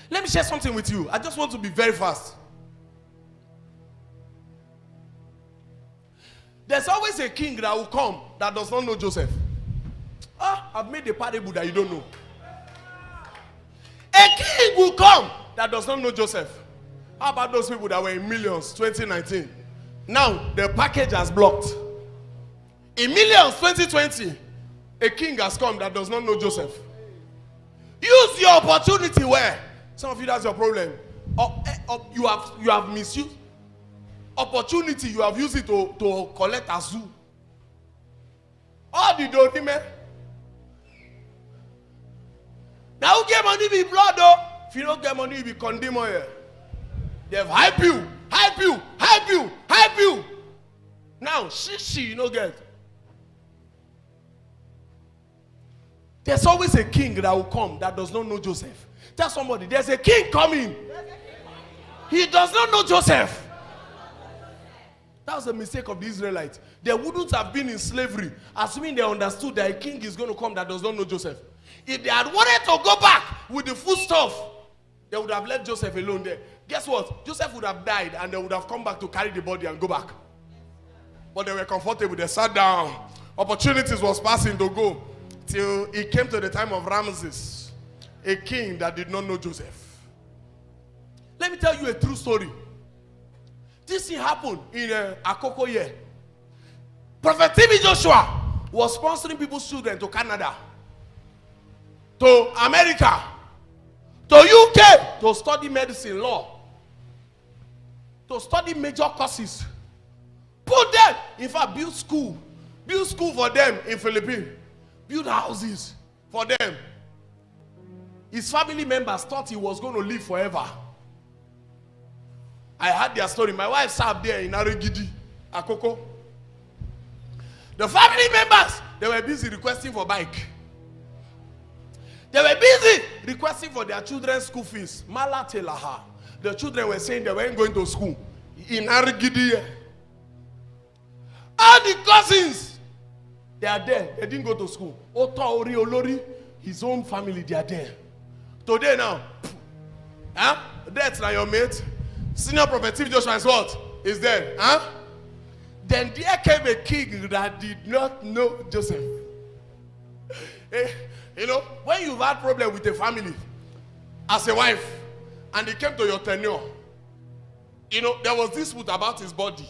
Let me share something with you. I just want to be very fast. There's always a king that will come that does not know Joseph. I've made a parable that you don't know. A king will come that does not know Joseph. How about those people that were in millions 2019? Now the package has blocked. In millions 2020, a king has come that does not know Joseph. Use your opportunity where? Some of you, that's your problem. You have misused opportunity. You have used it to collect a zoo. All the dirty men. Now who get money be blood though? If you don't get money, you be condemned here. They've hype you. Now, you don't get. There's always a king that will come that does not know Joseph. Tell somebody, there's a king coming. He does not know Joseph. That was the mistake of the Israelites. They wouldn't have been in slavery, assuming they understood that a king is going to come that does not know Joseph. If they had wanted to go back with the food stuff, they would have left Joseph alone there. Guess what? Joseph would have died and they would have come back to carry the body and go back. But they were comfortable. They sat down. Opportunities was passing to go till it came to the time of Ramses, a king that did not know Joseph. Let me tell you a true story. This thing happened in Akoko year. Prophet TB Joshua was sponsoring people's children to Canada, to America, to UK, to study medicine, law, to study major courses. Put them, in fact, build school for them in Philippines, build houses for them. His family members thought he was going to live forever. I heard their story. My wife served there in Arigidi, Akoko. The family members, they were busy requesting for bike. They were busy requesting for their children's school fees. Mala Telaha. The children were saying they weren't going to school. In Arigidi. All the cousins, they are there. They didn't go to school. Ota Ori Olori, his own family, they are there. Today now, that's not your mate. Senior Prophet TB Joshua is what? Is there. Then there came a king that did not know Joseph. You know, when you've had problem with a family as a wife, and they came to your tenure, you know, there was dispute about his body.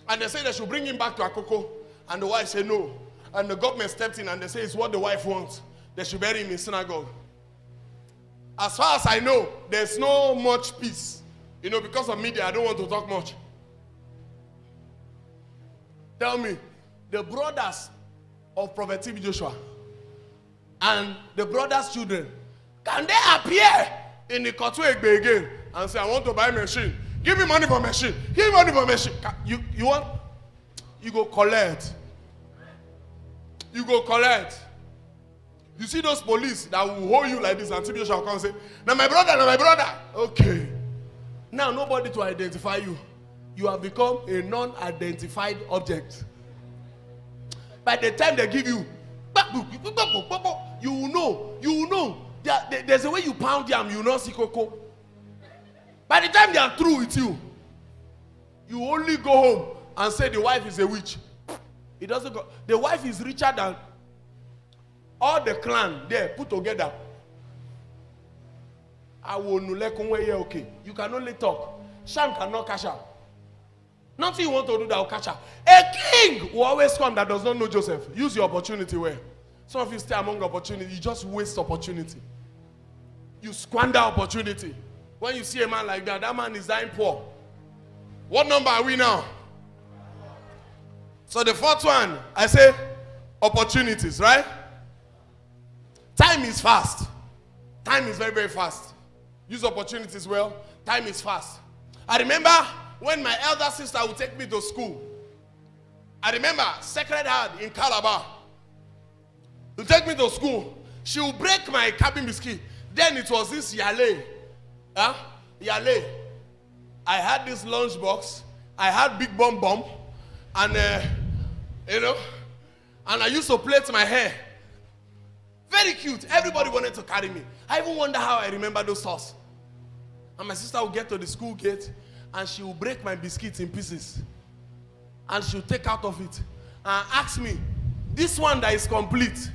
And they said they should bring him back to Akoko. And the wife said no. And the government stepped in and they said it's what the wife wants. They should bury him in synagogue. As far as I know, there's no much peace. You know, because of media, I don't want to talk much. Tell me, the brothers of Prophet TB Joshua and the brothers' children, can they appear in the Kotu Egbe again and say, I want to buy a machine. Give me money for machine. Give me money for machine. You want? You go collect. You go collect. You see those police that will hold you like this and TBO shall come and say, now my brother, now my brother. Okay. Now nobody to identify you. You have become a non-identified object. By the time they give you, you will know. There's a way you pound them, you will not see cocoa. By the time they are through with you, you only go home and say the wife is a witch. It doesn't go. The wife is richer than all the clan there put together. I will okay. You can only talk. Sham cannot cash out. Nothing you want to do that will catch her. A king will always come that does not know Joseph. Use your opportunity well. Some of you stay among opportunity. You just waste opportunity. You squander opportunity. When you see a man like that, that man is dying poor. What number are we now? So the fourth one, I say opportunities, right? Time is fast. Time is very, very fast. Use opportunities well. Time is fast. I remember when my elder sister would take me to school. I remember Sacred Heart in Calabar. To take me to school. She would break my cabin biscuit. Then it was this Yale. Yale. I had this lunch box. I had big bomb. And, and I used to plait my hair. Very cute. Everybody wanted to carry me. I even wonder how I remember those stores. And my sister would get to the school gate and she would break my biscuits in pieces. And she would take out of it and ask me, this one that is complete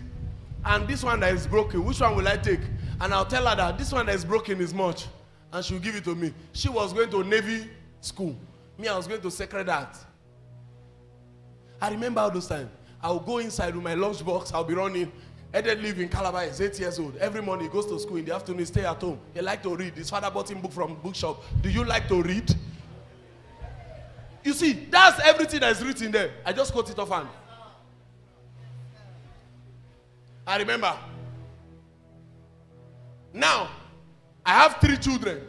and this one that is broken, which one will I take? And I'll tell her that this one that is broken is much. And she'll give it to me. She was going to Navy school. Me, I was going to Sacred Heart. I remember all those times. I would go inside with my lunch box. I'll be running. Eddie live in Calabar. He's 8 years old. Every morning he goes to school. In the afternoon he stay at home. He like to read. His father bought him book from bookshop. Do you like to read? You see, that's everything that is written there. I just quote it offhand. I remember. Now, I have 3 children.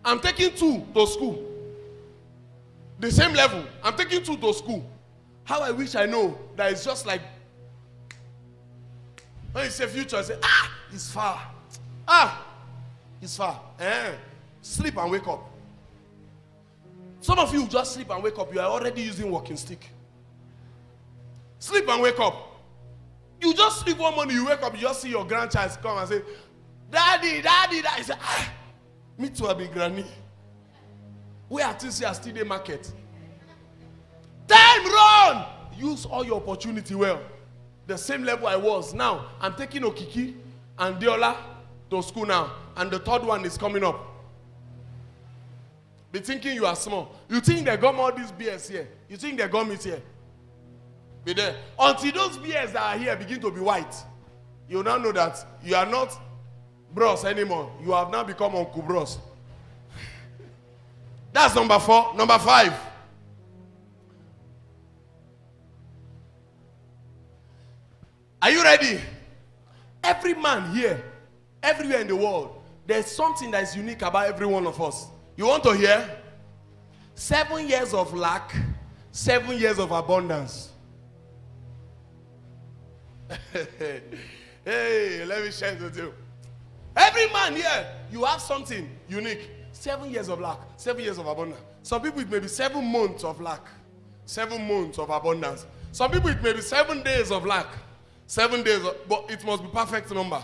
I'm taking 2 to school. The same level. I'm taking 2 to school. How I wish I know that it's just like, when you say future, I say, it's far. It's far. Sleep and wake up. Some of you just sleep and wake up. You are already using walking stick. Sleep and wake up. You just sleep one morning, you wake up, you just see your grandchild come and say, Daddy, Daddy, Daddy. You say, me too, I be granny. Where are things here still the market? Time run! Use all your opportunity well. The same level I was. Now, I'm taking Okiki and Diola to school now. And the third one is coming up. Be thinking you are small. You think they got all these beers here. You think they got meat here. Be there. Until those beers that are here begin to be white, you now know that you are not bros anymore. You have now become Uncle Bros. That's number 4. Number 5. Are you ready? Every man here, everywhere in the world, there's something that is unique about every one of us. You want to hear? 7 years of lack, 7 years of abundance. Hey, let me share it with you. Every man here, you have something unique. 7 years of lack, 7 years of abundance. Some people it may be 7 months of lack, 7 months of abundance. Some people it may be 7 days of lack, 7 days, but it must be perfect number.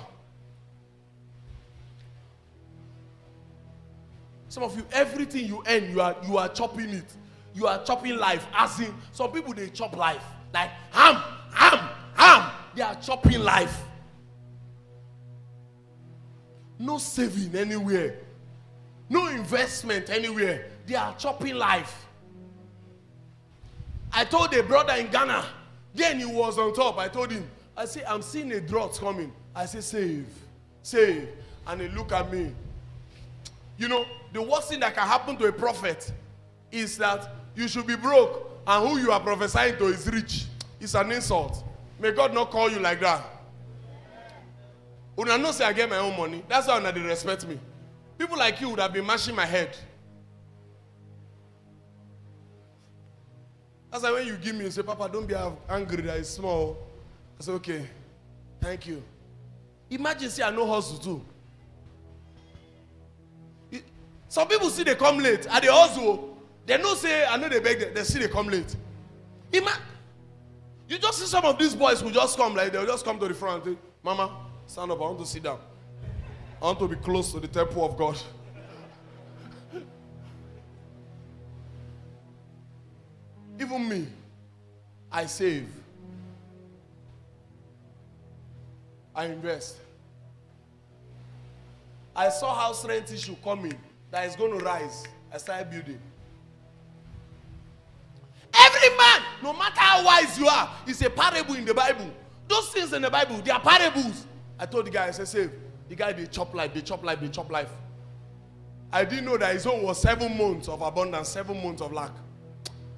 Some of you, everything you earn, you are chopping it. You are chopping life. As in, some people they chop life. Like ham. They are chopping life. No saving anywhere. No investment anywhere. They are chopping life. I told a brother in Ghana, then he was on top. I told him, I say, I'm seeing a drought coming. I say, save. And he looked at me. You know, the worst thing that can happen to a prophet is that you should be broke and who you are prophesying to is rich. It's an insult. May God not call you like that. Una know say I get my own money. That's why they respect me. People like you would have been mashing my head. That's why when you give me, you say, Papa, don't be angry that it's small. I say, okay, thank you. Imagine, see, I know hustle too. Some people see they come late, and they hustle. They know say, I know they beg them, they see they come late. You just see some of these boys who just come, like they'll just come to the front. Say, Mama, stand up, I want to sit down. I want to be close to the temple of God. Even me, I save. I invest. I saw house rent issue coming that is going to rise. I started building. Every man, no matter how wise you are, is a parable in the Bible. Those things in the Bible, they are parables. I told the guy, I said, save. The guy, they chop life, they chop life, they chop life. I didn't know that his own was 7 months of abundance, 7 months of lack.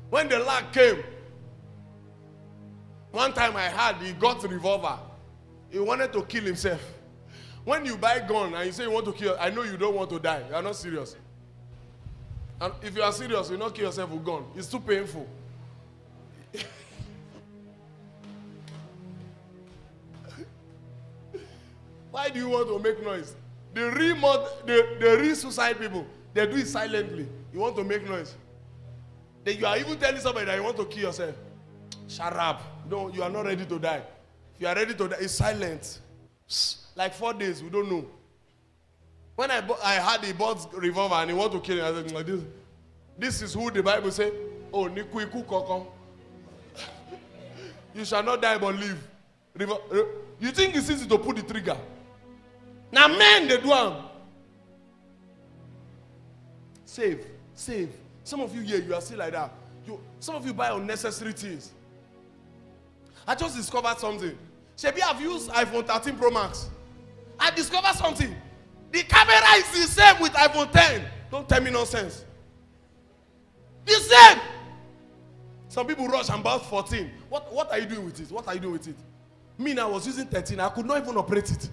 When the lack came, one time I had, he got a revolver. He wanted to kill himself. When you buy gun and you say you want to kill, I know you don't want to die. You are not serious. And if you are serious, you will not kill yourself with gun. It's too painful. Why do you want to make noise? The real suicide people, they do it silently. You want to make noise. Then you are even telling somebody that you want to kill yourself. Shut up. No, you are not ready to die. If you are ready to die, it's silent. Like 4 days, we don't know. When I had the bought revolver and he want to kill him, I said, this is who the Bible says, oh, Niku Kokon. You shall not die but live. You think it's easy to put the trigger? Now men, they do them. Save. Some of you here, you are still like that. Some of you buy unnecessary things. I just discovered something. Shebi, I've used iPhone 13 Pro Max. I discovered something. The camera is the same with iPhone 10. Don't tell me nonsense. The same. Some people rush and buy 14. What are you doing with it? What are you doing with it? Me now, I was using 13. I could not even operate it.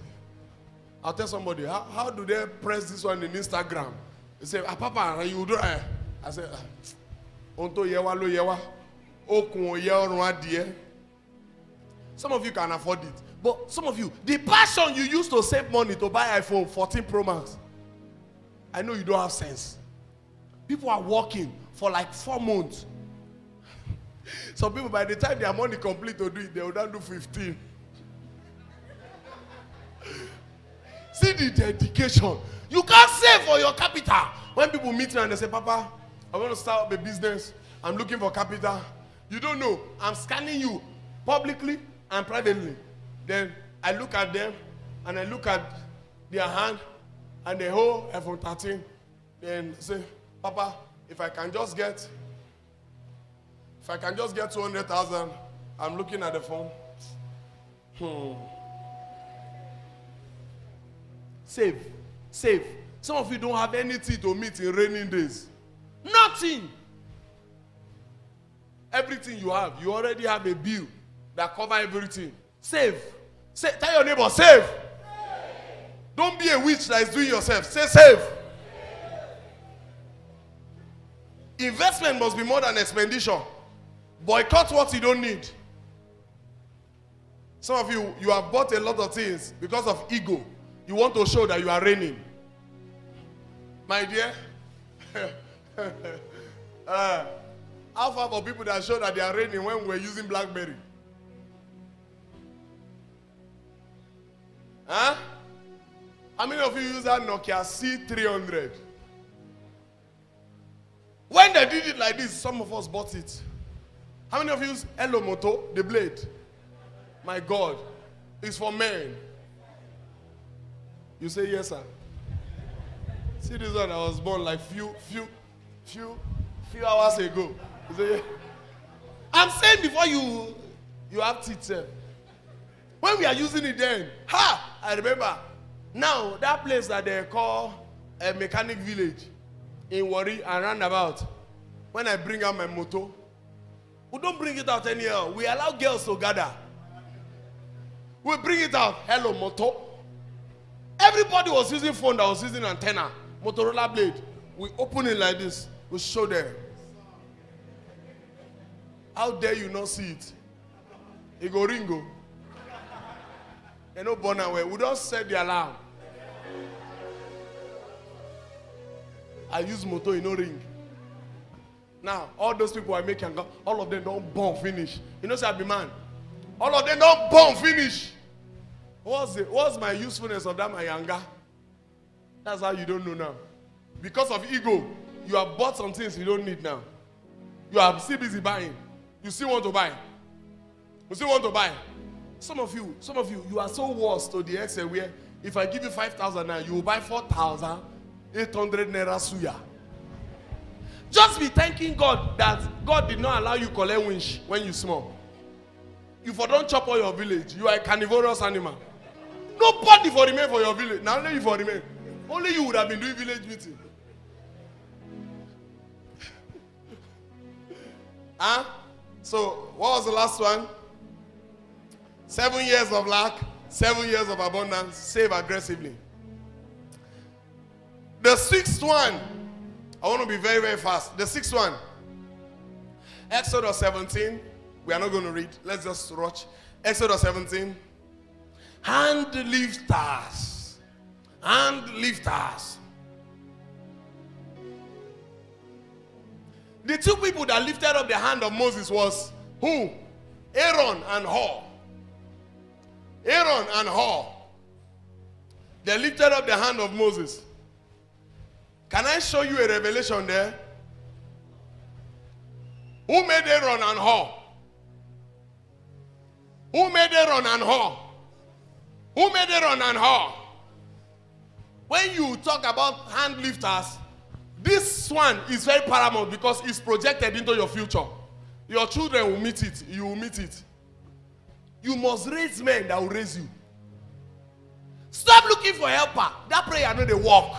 I'll tell somebody, how do they press this one in Instagram? They say, Papa, you do it. I said, Onto yewa lo yewa. Okun yewa adie. Some of you can afford it. But some of you, the passion you use to save money to buy iPhone 14 Pro Max, I know you don't have sense. People are working for like 4 months. Some people, by the time their money complete to do it, they will not do 15. See the dedication. You can't save for your capital. When people meet me and they say, Papa, I want to start up a business. I'm looking for capital. You don't know. I'm scanning you publicly and privately. Then I look at them and I look at their hand and the whole iPhone 13. Then say, Papa, if I can just get 200,000, I'm looking at the phone. Save. Some of you don't have anything to meet in raining days. Nothing. Everything you have, you already have a bill that covers everything. Save. Tell your neighbor, save. Don't be a witch that is doing yourself. Say save. Investment must be more than expenditure. Boycott what you don't need. Some of you have bought a lot of things because of ego. You want to show that you are reigning. My dear, how far for people that show that they are reigning when we're using BlackBerry? Huh? How many of you use that Nokia C300? When they did it like this, some of us bought it. How many of you use Hello Moto, the blade? My God, it's for men. You say yes, sir. See this one, I was born like few hours ago. You say, yeah. I'm saying before you have teeth, sir. When we are using it then, I remember. Now, that place that they call a mechanic village in Warri and roundabout, when I bring out my motor, we don't bring it out anyhow. We allow girls to gather. We bring it out. Hello, motor. Everybody was using phone that was using antenna. Motorola blade. We open it like this. We show them. How dare you not see it? It go ringo. And no born away. We don't set the alarm. I use motor, you know, ring. Now, all those people I make and go, all of them don't born finish. You know, say I be man. All of them don't born finish. What's my usefulness of that, my younger? That's how you don't know now. Because of ego, you have bought some things you don't need now. You are still busy buying. You still want to buy. You still want to buy. Some of you, you are so worse to the extent where if I give you 5,000 now, you will buy 4,800 naira suya. Just be thanking God that God did not allow you collect winch when you small. You for don't chop all your village. You are a carnivorous animal. Nobody for remain for your village. Now only you for remain. Only you would have been doing village meeting. Huh? So, what was the last one? 7 years of lack, 7 years of abundance. Save aggressively. The sixth one, I want to be very, very fast. The sixth one, Exodus 17. We are not going to read. Let's just watch. Exodus 17. Hand lifters. Hand lifters. The two people that lifted up the hand of Moses was who? Aaron and Hur. Aaron and Hur. They lifted up the hand of Moses. Can I show you a revelation there? Who made Aaron and Hur? Who made Aaron and Hur? Who made Aaron and Hur? When you talk about hand lifters, this one is very paramount because it's projected into your future. Your children will meet it. You will meet it. You must raise men that will raise you. Stop looking for helper. That prayer know they work.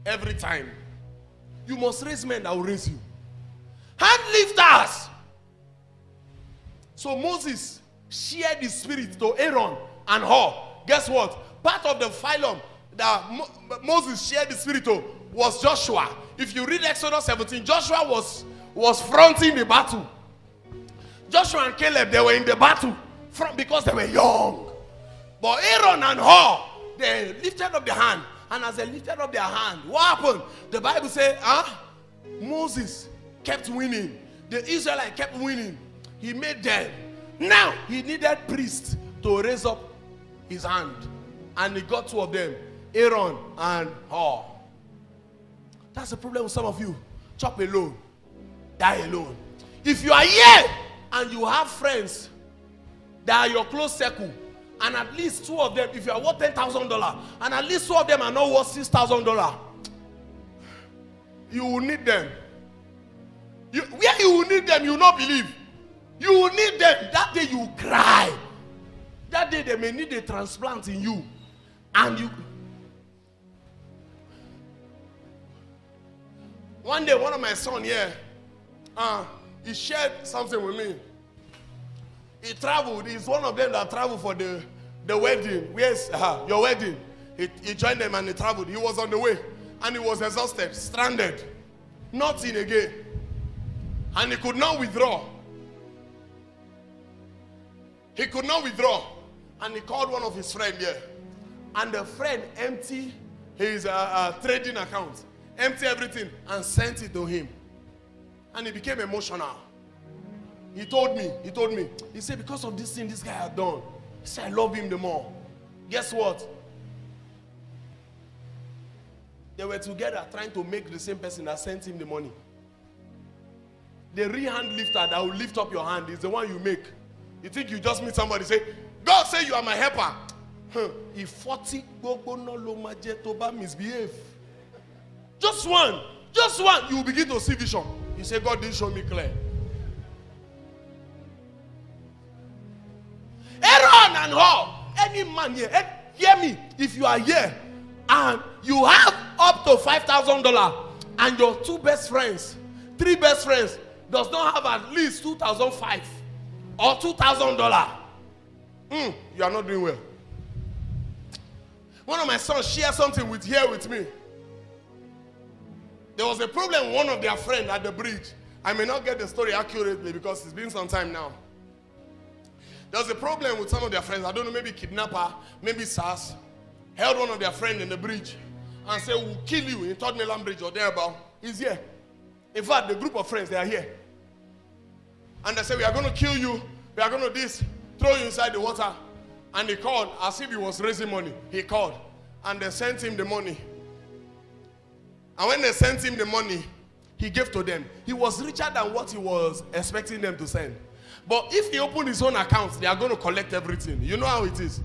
Every time. You must raise men that will raise you. Hand lifters. So Moses shared his spirit to Aaron and Hur. Guess what? Part of the phylum that Moses shared the spirit to was Joshua. If you read Exodus 17, Joshua was fronting the battle. Joshua and Caleb, they were in the battle because they were young. But Aaron and Hur, they lifted up their hand. And as they lifted up their hand, what happened? The Bible says, Moses kept winning. The Israelites kept winning. He made them. Now, he needed priests to raise up his hand. And he got two of them, Aaron and Hur. That's the problem with some of you. Chop alone. Die alone. If you are here and you have friends that are your close circle, and at least two of them, if you are worth $10,000, and at least two of them are not worth $6,000, you will need them. Where you will need them, you will not believe. You will need them. That day you will cry. That day they may need a transplant in you. And you... One day, one of my sons here, he shared something with me. He traveled. He's one of them that traveled for the wedding. Where's your wedding? He joined them and he traveled. He was on the way. And he was exhausted, stranded. Nothing again. And he could not withdraw. He could not withdraw. And he called one of his friends here. And the friend emptied his trading account. Empty everything and sent it to him. And he became emotional. He told me, he said, because of this thing this guy had done, he said, I love him the more. Guess what? They were together trying to make the same person that sent him the money. The real hand lifter that will lift up your hand is the one you make. You think you just meet somebody, say, God say you are my helper. If 40 misbehave. Just one, you will begin to see vision. You say, God didn't show me clear. Aaron and Hur, any man here, hear me, if you are here and you have up to $5,000 and your two best friends, three best friends does not have at least $2,500 or $2,000, you are not doing well. One of my sons shared something with me. There was a problem with one of their friends at the bridge. I may not get the story accurately because it's been some time now. There was a problem with some of their friends. I don't know, maybe kidnapper, maybe SARS, held one of their friends in the bridge and said, we'll kill you in Third Mainland Bridge or thereabout. He's here. In fact, the group of friends, they are here. And they said, we are going to kill you. We are going to this, throw you inside the water. And he called as if he was raising money. He called. And they sent him the money. And when they sent him the money, he gave to them. He was richer than what he was expecting them to send. But if he opened his own account, they are going to collect everything. You know how it is.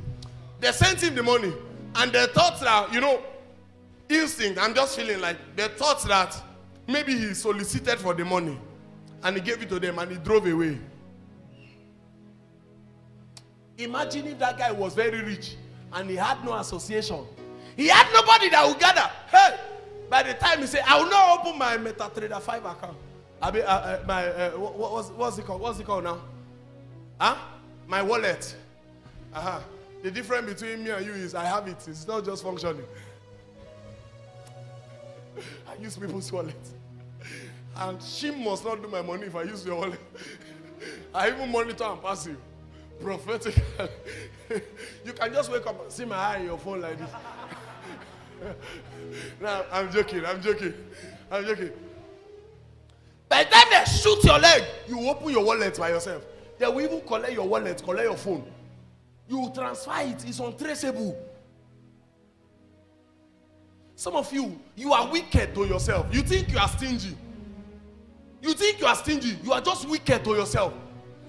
They sent him the money. And they thought that, instinct, I'm just feeling like, they thought that maybe he solicited for the money. And he gave it to them and he drove away. Imagine if that guy was very rich and he had no association. He had nobody that would gather. Hey, by the time he said, I will not open my MetaTrader 5 account. What's it called? What's it called now? My wallet. The difference between me and you is I have it. It's not just functioning. I use people's wallet. And she must not do my money if I use your wallet. I even monitor and pass you. Prophetically. You can just wake up and see my eye in your phone like this. No, I'm joking. By the time they shoot your leg, you open your wallet by yourself. They will even collect your wallet, collect your phone. You transfer it. It's untraceable. Some of you, you are wicked to yourself. You think you are stingy. You are just wicked to yourself.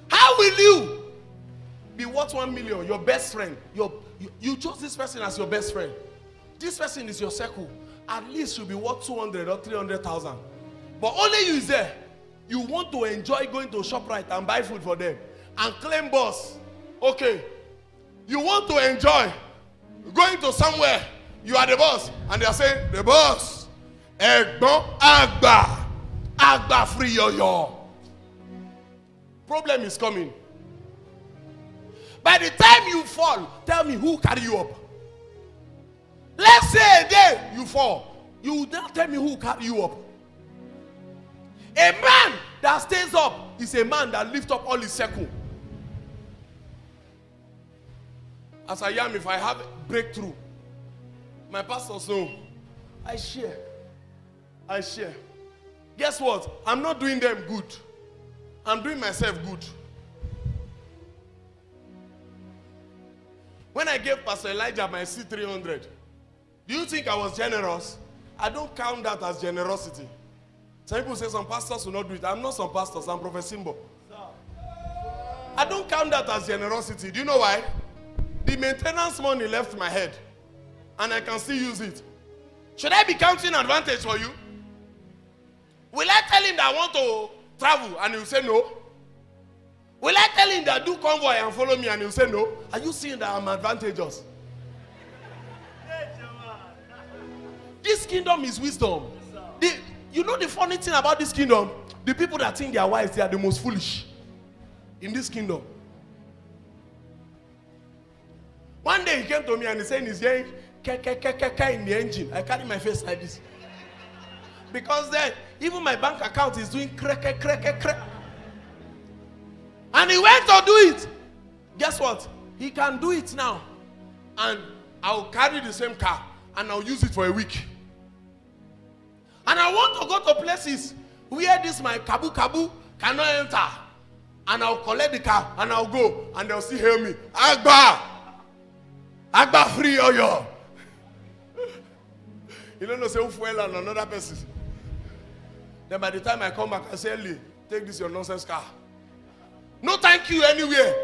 How will you be worth 1 million? Your best friend. You chose this person as your best friend. This person is your circle. At least you'll be worth 200 or 300,000. But only you is there. You want to enjoy going to ShopRite and buy food for them. And claim boss. Okay. You want to enjoy going to somewhere. You are the boss. And they are saying, the boss. Egbon Agba. Agba free yo. Problem is coming. By the time you fall, tell me who carry you up. Let's say a day you fall. You will now tell me who carry you up. A man that stays up is a man that lifts up all his circle. As I am, if I have a breakthrough, my pastors know. I share. Guess what? I'm not doing them good. I'm doing myself good. When I gave Pastor Elijah my C300, do you think I was generous? I don't count that as generosity. Some people say some pastors will not do it. I'm not some pastors. I'm Prophet Sinbo. I don't count that as generosity. Do you know why? The maintenance money left my head. And I can still use it. Should I be counting advantage for you? Will I tell him that I want to travel and he'll say no? Will I tell him that do convoy and follow me and he'll say no? Are you seeing that I'm advantageous? This kingdom is wisdom. You know the funny thing about this kingdom? The people that think they are wise, they are the most foolish in this kingdom. One day he came to me and he said he's hearing in the engine. I carry my face like this. Because then, even my bank account is doing crack. And he went to do it. Guess what? He can do it now. And I'll carry the same car. And I'll use it for a week. And I want to go to places where this my kabu cannot enter. And I'll collect the car. And I'll go. And they'll still hear me. Agba free oyo. You don't know, say fuel and another person. Then by the time I come back, I say, Lee, take this your nonsense car. No thank you anywhere.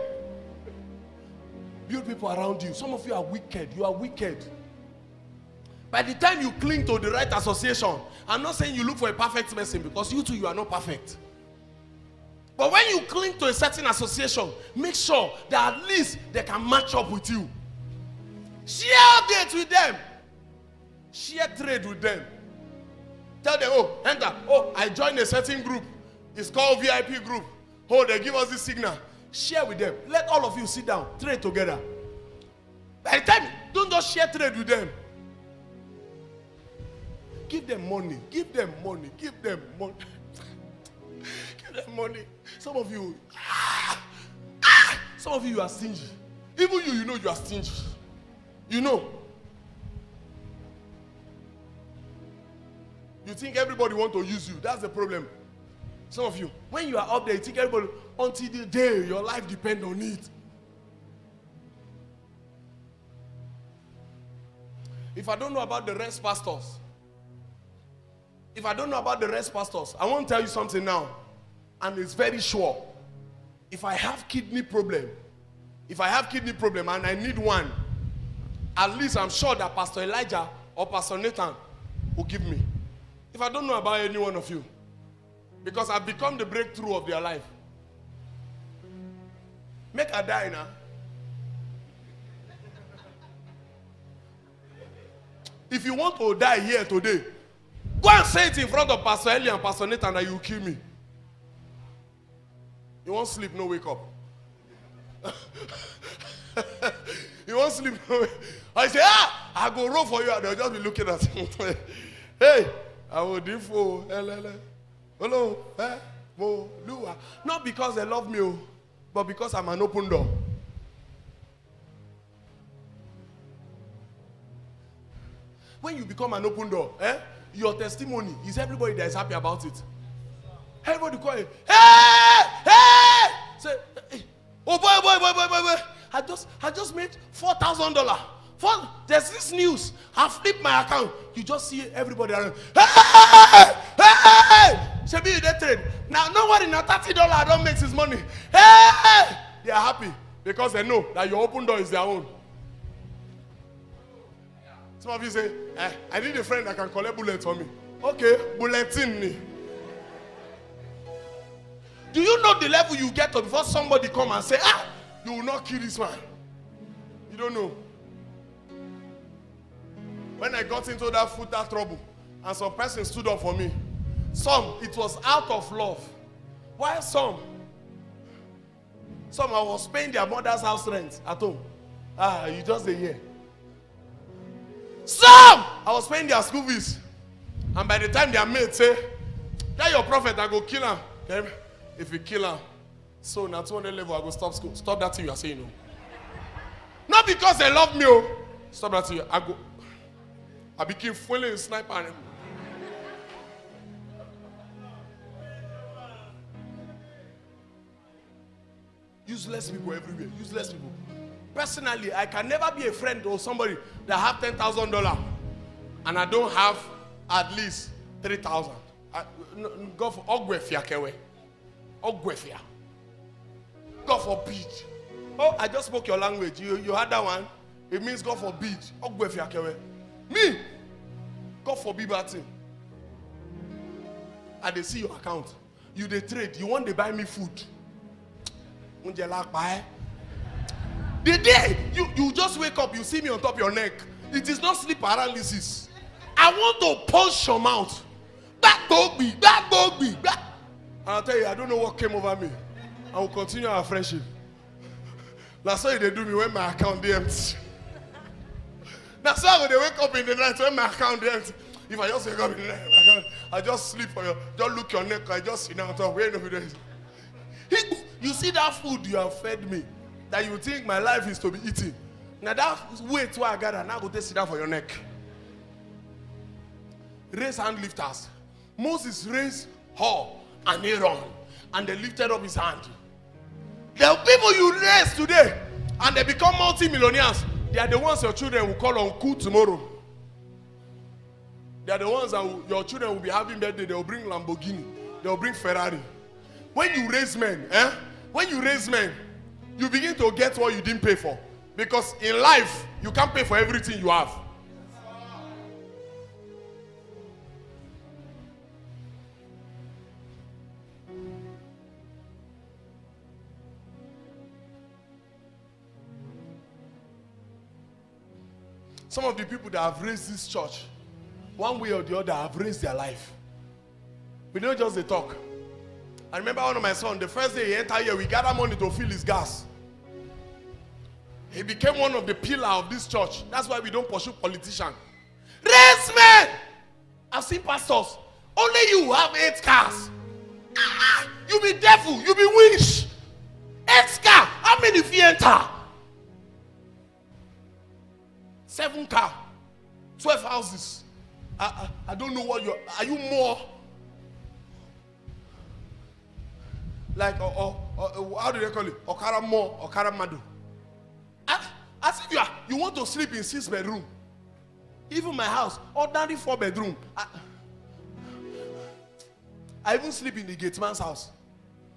Build people around you. Some of you are wicked. You are wicked. By the time you cling to the right association, I'm not saying you look for a perfect person because you too, you are not perfect. But when you cling to a certain association, make sure that at least they can match up with you. Share updates with them. Share trade with them. Tell them, oh, enter. Oh, I joined a certain group. It's called VIP group. Oh, they give us this signal. Share with them. Let all of you sit down. Trade together. By the time, don't just share trade with them. Give them money. Give them money. Give them money. Give them money. Some of you are stingy. Even you know you are stingy. You know. You think everybody want to use you. That's the problem. Some of you, when you are up there, you think everybody, until the day your life depends on it. If I don't know about the rest pastors, I want to tell you something now. And it's very sure. If I have kidney problem and I need one, at least I'm sure that Pastor Elijah or Pastor Nathan will give me. If I don't know about any one of you, because I've become the breakthrough of their life. Make her die now. If you want to die here today, go and say it in front of Pastor Eli and Pastor Nathan that you will kill me. You won't sleep, no wake up. You won't sleep, no wake up. I say, I go roll for you, and they'll just be looking at me. Hey, I will do for hello, not because they love me, but because I'm an open door. When you become an open door, your testimony is everybody that is happy about it. Everybody call it, hey! Say, hey. Oh boy. I just made $4,000. There's this news. I flipped my account. You just see everybody around. Hey! Say be that trade. Now nobody now $30 I don't make his money. Hey! They are happy because they know that your open door is their own. Some of you say, I need a friend that can collect bullets for me. Okay, bulletin me. Do you know the level you get to before somebody come and say, you will not kill this man? You don't know. When I got into that trouble, and some person stood up for me, it was out of love. While some I was paying their mother's house rent at home. You just a year. Some I was paying their school fees. And by the time their mate say, tell your prophet I go kill him. Okay? If you kill him, so now 200 level I go stop school. Stop that thing you are saying. No. Not because they love me. Stop that thing. I became fully a sniper. Useless people everywhere. Useless people. Personally, I can never be a friend or somebody that have $10,000 and I don't have at least 3,000. Go for Ogwefia Kewe. Ogwefia. God forbid. Oh, I just spoke your language. You had that one. It means God forbid. Ogwefia Kewe. Me. God forbid that thing. And they see your account. You they trade. You want to buy me food. The day you just wake up, you see me on top of your neck. It is not sleep paralysis. I want to punch your mouth. That dog be. And I'll tell you, I don't know what came over me. I will continue our friendship. That's how they do me when my account is empty. That's how they wake up in the night when my account is empty. If I just wake up in the night, I just sleep for you. Just look your neck. I just sit down on top. Wait a minute. You see that food you have fed me that you think my life is to be eating. Now that weight where I gather, now go take sit down for your neck. Raise hand lifters. Moses raised Hor and Aaron, and they lifted up his hand. There are people you raise today, and they become multi-millionaires. They are the ones your children will call uncle tomorrow. They are the ones that your children will be having birthday. They will bring Lamborghini. They will bring Ferrari. When you raise men, you begin to get what you didn't pay for. Because in life, you can't pay for everything you have. Some of the people that have raised this church, one way or the other, have raised their life. We don't just talk. I remember one of my sons, the first day he entered here, we gathered money to fill his gas. He became one of the pillars of this church. That's why we don't pursue politicians. Raise men! I've seen pastors. Only you have 8 cars. You be devil. You be winch. 8 car. How many if you enter? 7 car. 12 houses. I don't know what you're. Are you more like how do they call it? Okara more, Okara madu. As if you want to sleep in 6 bedroom. Even my house, ordinary 4 bedroom. I even sleep in the gate man's house.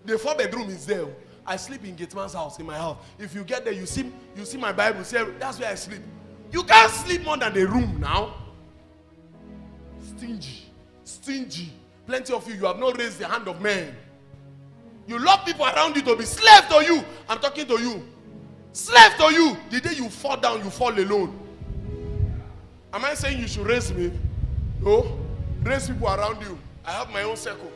The 4 bedroom is there. I sleep in gate man's house in my house. If you get there, you see my Bible. Say that's where I sleep. You can't sleep more than the room now. Stingy. Plenty of you have not raised the hand of man. You love people around you to be slave to you. I'm talking to you. Slave to you. The day you fall down, you fall alone. Am I saying you should raise me? No. Raise people around you. I have my own circle.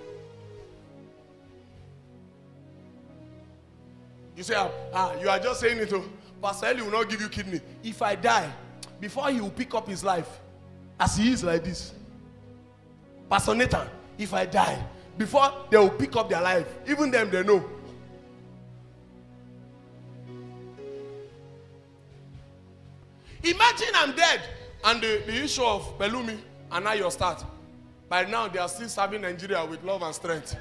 You say, you are just saying it. Pastor Eli will not give you kidney. If I die, before he will pick up his life, as he is like this. Pastor Nathan, if I die, before they will pick up their life, even them they know. Imagine I'm dead, and the issue of Pelumi and now your start. By now they are still serving Nigeria with love and strength.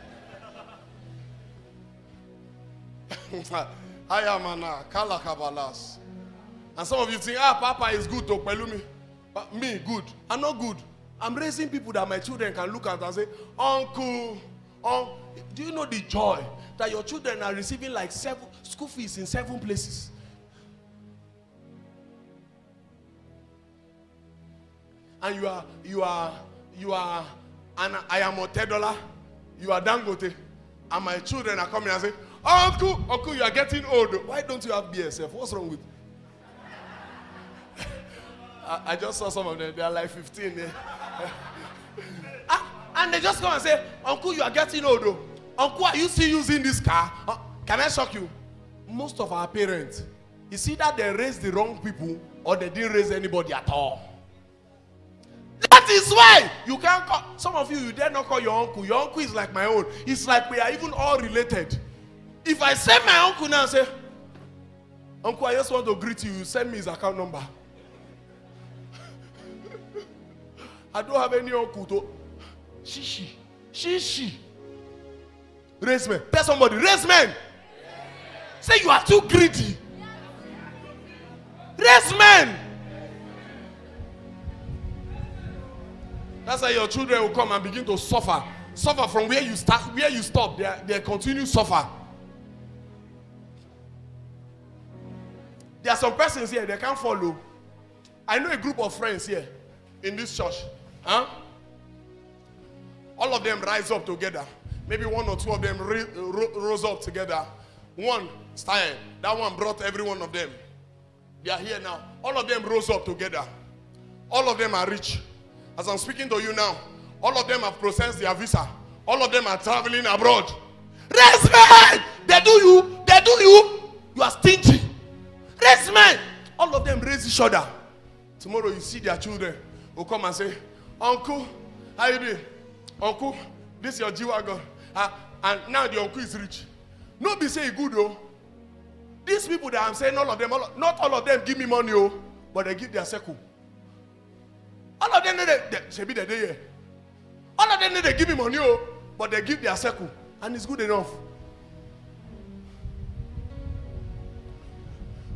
I am an Kala Kabalas. And some of you think, Papa is good to Pelumi. But me, good. I'm not good. I'm raising people that my children can look at and say, Uncle, do you know the joy that your children are receiving like 7 school fees in 7 places? And you are, and I am $10. You are Dangote. And my children are coming and say, Uncle, you are getting old. Why don't you have BSF? What's wrong with you? I just saw some of them. They are like 15. And they just come and say, Uncle, you are getting old. Uncle, are you still using this car? Can I shock you? Most of our parents, you see that they raised the wrong people or they didn't raise anybody at all. That is why you can't call, some of you dare not call your uncle. Your uncle is like my own. It's like we are even all related. If I send my uncle now and say, Uncle, I just want to greet you, you send me his account number. I don't have any uncle to. Shishi. Raise men. Tell somebody, raise men. Say you are too greedy. Raise men. That's why your children will come and begin to suffer. Suffer from where you start, where you stop. They continue to suffer. There are some persons here, they can't follow. I know a group of friends here in this church. All of them rise up together. Maybe 1 or 2 of them rose up together. One started. That one brought every one of them. They are here now. All of them rose up together. All of them are rich. As I'm speaking to you now, all of them have processed their visa. All of them are traveling abroad. Raise men! They do you. You are stingy. Raise men! All of them raise each other. Tomorrow you see their children will come and say, Uncle, how you doing? Uncle, this is your G-Wagon. And now the uncle is rich. No be say good though. These people that I'm saying, not all of them give me money, but they give their circle. All of them should be the day here. All of them they give me money, but they give their circle. And it's good enough.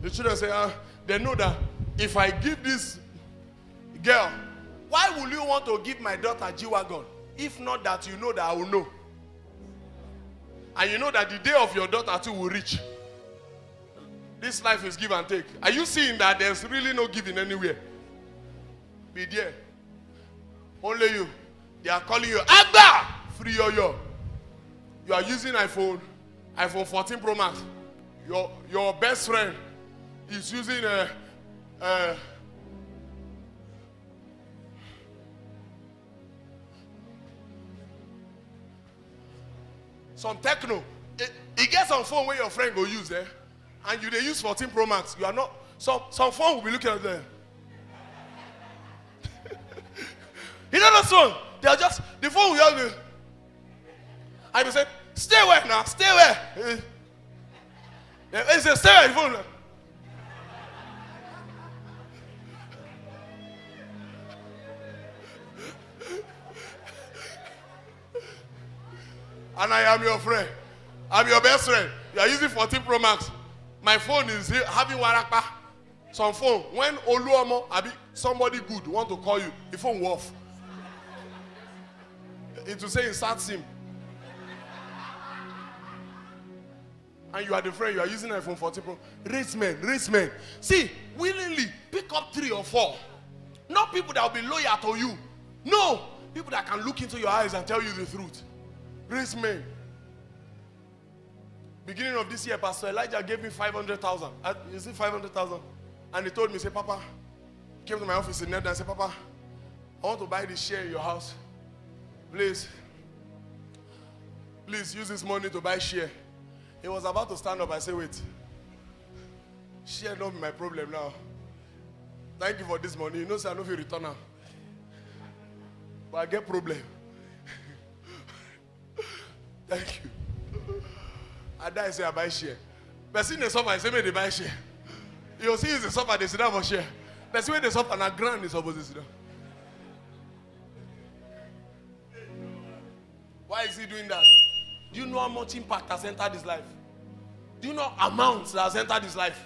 The children say, they know that if I give this girl, why will you want to give my daughter G-Wagon? If not that you know that I will know. And you know that the day of your daughter too will reach. This life is give and take. Are you seeing that there's really no giving anywhere? Be there. Only you. They are calling you Abba! Free yo. You are using iPhone 14 Pro Max. Your best friend is using some techno. It gets some phone where your friend go use there, and they use 14 Pro Max. You are not. Some phone will be looking at them. You know that song? They are just, the phone will just be. I will say, stay where now, stay where. They say, stay where, the phone. And I am your friend. I'm your best friend. You are using 14 Pro Max. My phone is here, having warapa. Some phone. When Oluomo, somebody good want to call you, the phone will off. It will say insert SIM. And you are the friend, you are using iPhone 14 Pro. Race men. See, willingly pick up 3 or 4. Not people that will be loyal to you. No, people that can look into your eyes and tell you the truth. Race men. Beginning of this year, Pastor Elijah gave me 500,000. You see 500,000? And he told me, say, Papa, came to my office in Netherlands and said, Papa, I want to buy this share in your house. Please use this money to buy share. He was about to stand up. I said, wait. Share not be my problem now. Thank you for this money. You know, sir, I know if you return now. But I get problem. Thank you. I die say I buy share. Person they suffer, I say me they buy share. You see, it's the suffer, they sit down for share. Person when they suffer, and a grand is supposed to sit down. Why is he doing that? Do you know how much impact has entered his life? Do you know amounts that has entered his life?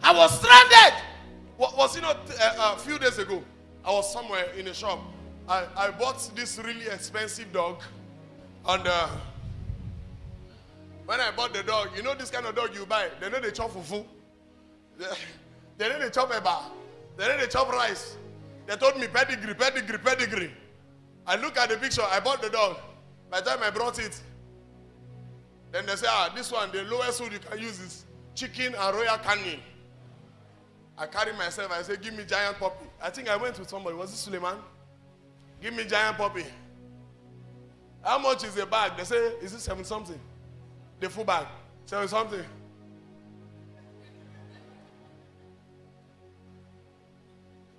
I was stranded. Was you know a few days ago? I was somewhere in a shop. I bought this really expensive dog, and when I bought the dog, you know this kind of dog you buy, they know they chop fufu. They know they chop eba. They know they chop rice. They told me pedigree. I look at the picture, I bought the dog. By the time I brought it, then they say, this one, the lowest food you can use is chicken and royal canin. I carry myself, I say, give me giant puppy. I think I went with somebody, was it Suleiman? Give me giant puppy. How much is the bag? They say, is it 7 something? The full bag, 7 something.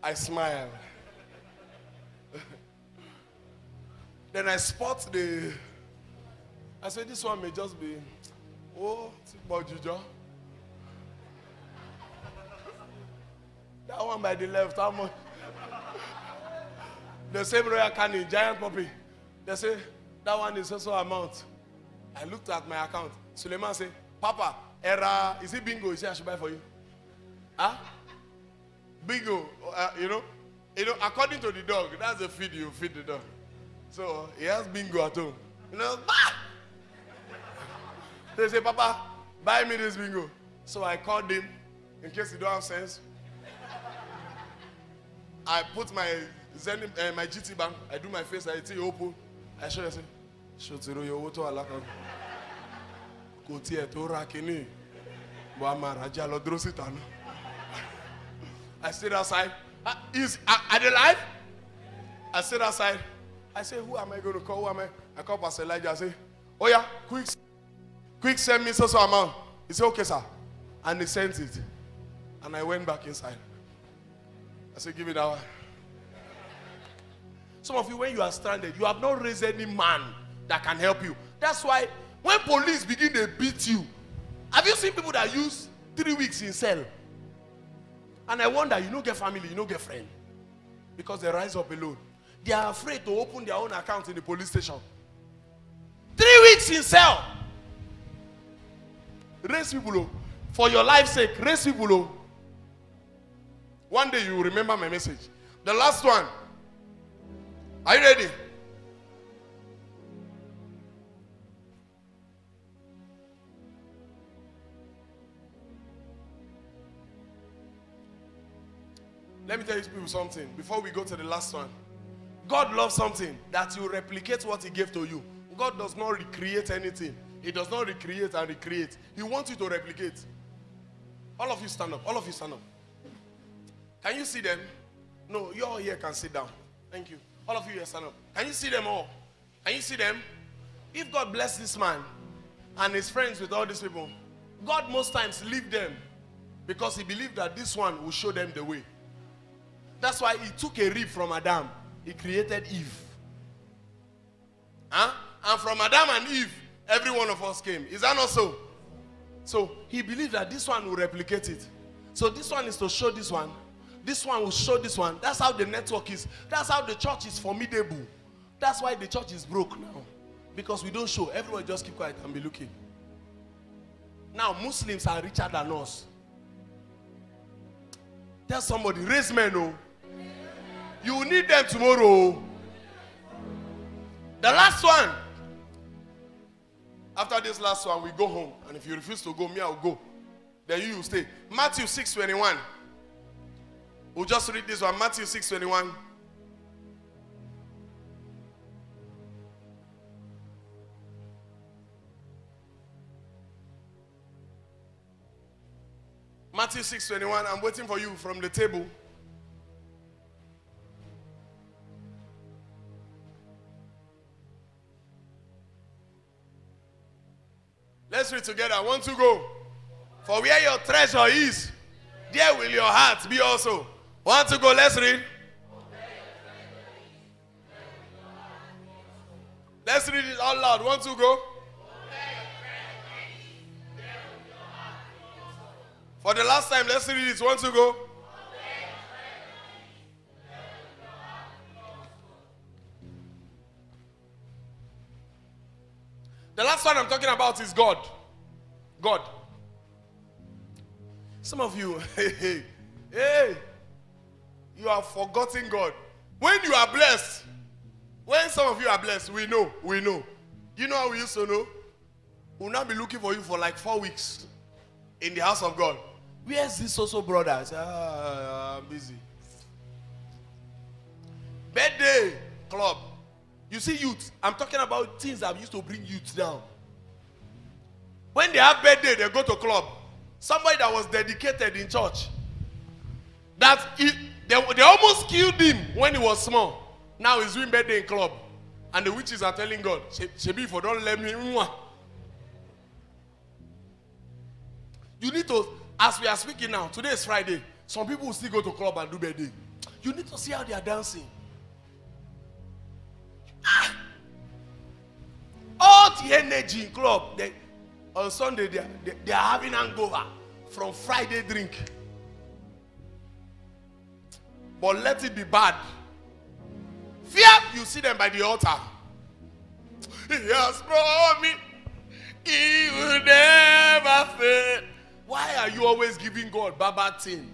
I smile. Then I spot I said, this one may just be, Juja. That one by the left, how much? The same royal canin, giant puppy. They say, that one is also amount. I looked at my account. Suleiman said, Papa, error, is it bingo? He said, I should buy for you. Huh? Bingo, you know, according to the dog, that's the feed you feed the dog. So he has bingo at home. You know, bah! They say, Papa, buy me this bingo. So I called him, in case he don't have sense. I put my my GT bank, I do my face, I say, open. I show you, I say, Shotiro, your auto alaka. Kotia to rakini. Boama Raja Lodrositano. I stayed outside. Are they live? I stayed outside. I say, who am I going to call? Who am I? I call Pastor Elijah. I say, oh yeah, quick send me so amount. He said, okay, sir. And he sent it. And I went back inside. I said, give me that one. Some of you, when you are stranded, you have not raised any man that can help you. That's why when police begin to beat you, have you seen people that use 3 weeks in cell? And I wonder, you don't get family, you don't get friend. Because they rise up alone. They are afraid to open their own account in the police station. 3 weeks in cell. Raise people, for your life's sake, raise people. One day you will remember my message. The last one. Are you ready? Let me tell you people something before we go to the last one. God loves something that you replicate what he gave to you. God does not recreate anything. He does not recreate and recreate. He wants you to replicate. All of you stand up. All of you stand up. Can you see them? No, you all here can sit down. Thank you. All of you here stand up. Can you see them all? Can you see them? If God bless this man and is friends with all these people, God most times leave them because he believed that this one will show them the way. That's why he took a rib from Adam. He created Eve. Huh? And from Adam and Eve, every one of us came. Is that not so? So he believed that this one will replicate it. So this one is to show this one. This one will show this one. That's how the network is. That's how the church is formidable. That's why the church is broke now. Because we don't show. Everyone just keep quiet and be looking. Now Muslims are richer than us. Tell somebody, raise men, oh. You will need them tomorrow. The last one. After this last one, we go home. And if you refuse to go, me, I'll go. Then you will stay. Matthew 6:21. We'll just read this one. Matthew 6:21. Matthew 6:21. I'm waiting for you from the table. Let's read together. 1, 2, go. For where your treasure is, there will your heart be also. 1, 2, go. Let's read. Let's read it out loud. 1, 2, go. For the last time, let's read it. 1, 2, go. The last one I'm talking about is God. God. Some of you, hey, you have forgotten God. When you are blessed, when some of you are blessed, we know. You know how we used to know? We'll not be looking for you for like 4 weeks in the house of God. Where's this also brother? I say, I'm busy. Birthday club. You see youth. I'm talking about things that used to bring youth down. When they have birthday, they go to club. Somebody that was dedicated in church. They almost killed him when he was small. Now he's doing birthday in club. And the witches are telling God, Shebi, if you don't let me. You need to, as we are speaking now, today is Friday. Some people will still go to club and do birthday. You need to see how they are dancing. All the energy in club. On Sunday, they are having hangover from Friday drink. But let it be bad. Fear, you see them by the altar. He has promised he will never fail. Why are you always giving God bad thing?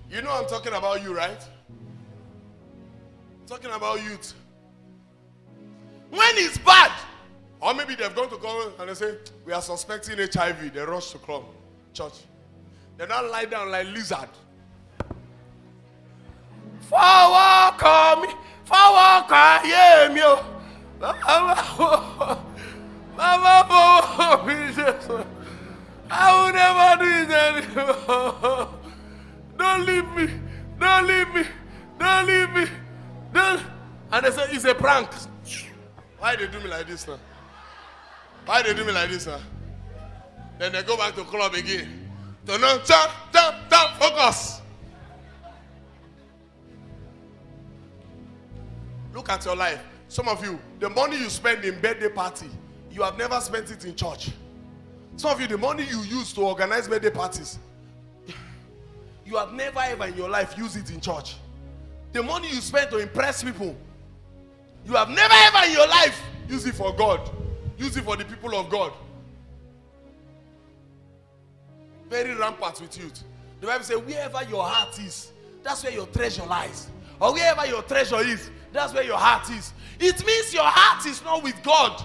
You know I'm talking about you, right? I'm talking about youth. When it's bad, or maybe they've gone to come and they say, we are suspecting HIV. They rush to club, church. They don't lie down like lizard. Forward, yeah, me. I will never do it anymore. Don't leave me. Don't leave me. Don't leave me. Don't. And they say, it's a prank. Why they do me like this now? Why they do me like this now? Then they go back to club again. Focus. Look at your life. Some of you, the money you spend in birthday party, you have never spent it in church. Some of you, the money you use to organize birthday parties, you have never ever in your life used it in church. The money you spend to impress people, you have never ever in your life used it for God. Use it for the people of God. Very rampant with youth. The Bible says, wherever your heart is, that's where your treasure lies. Or wherever your treasure is, that's where your heart is. It means your heart is not with God.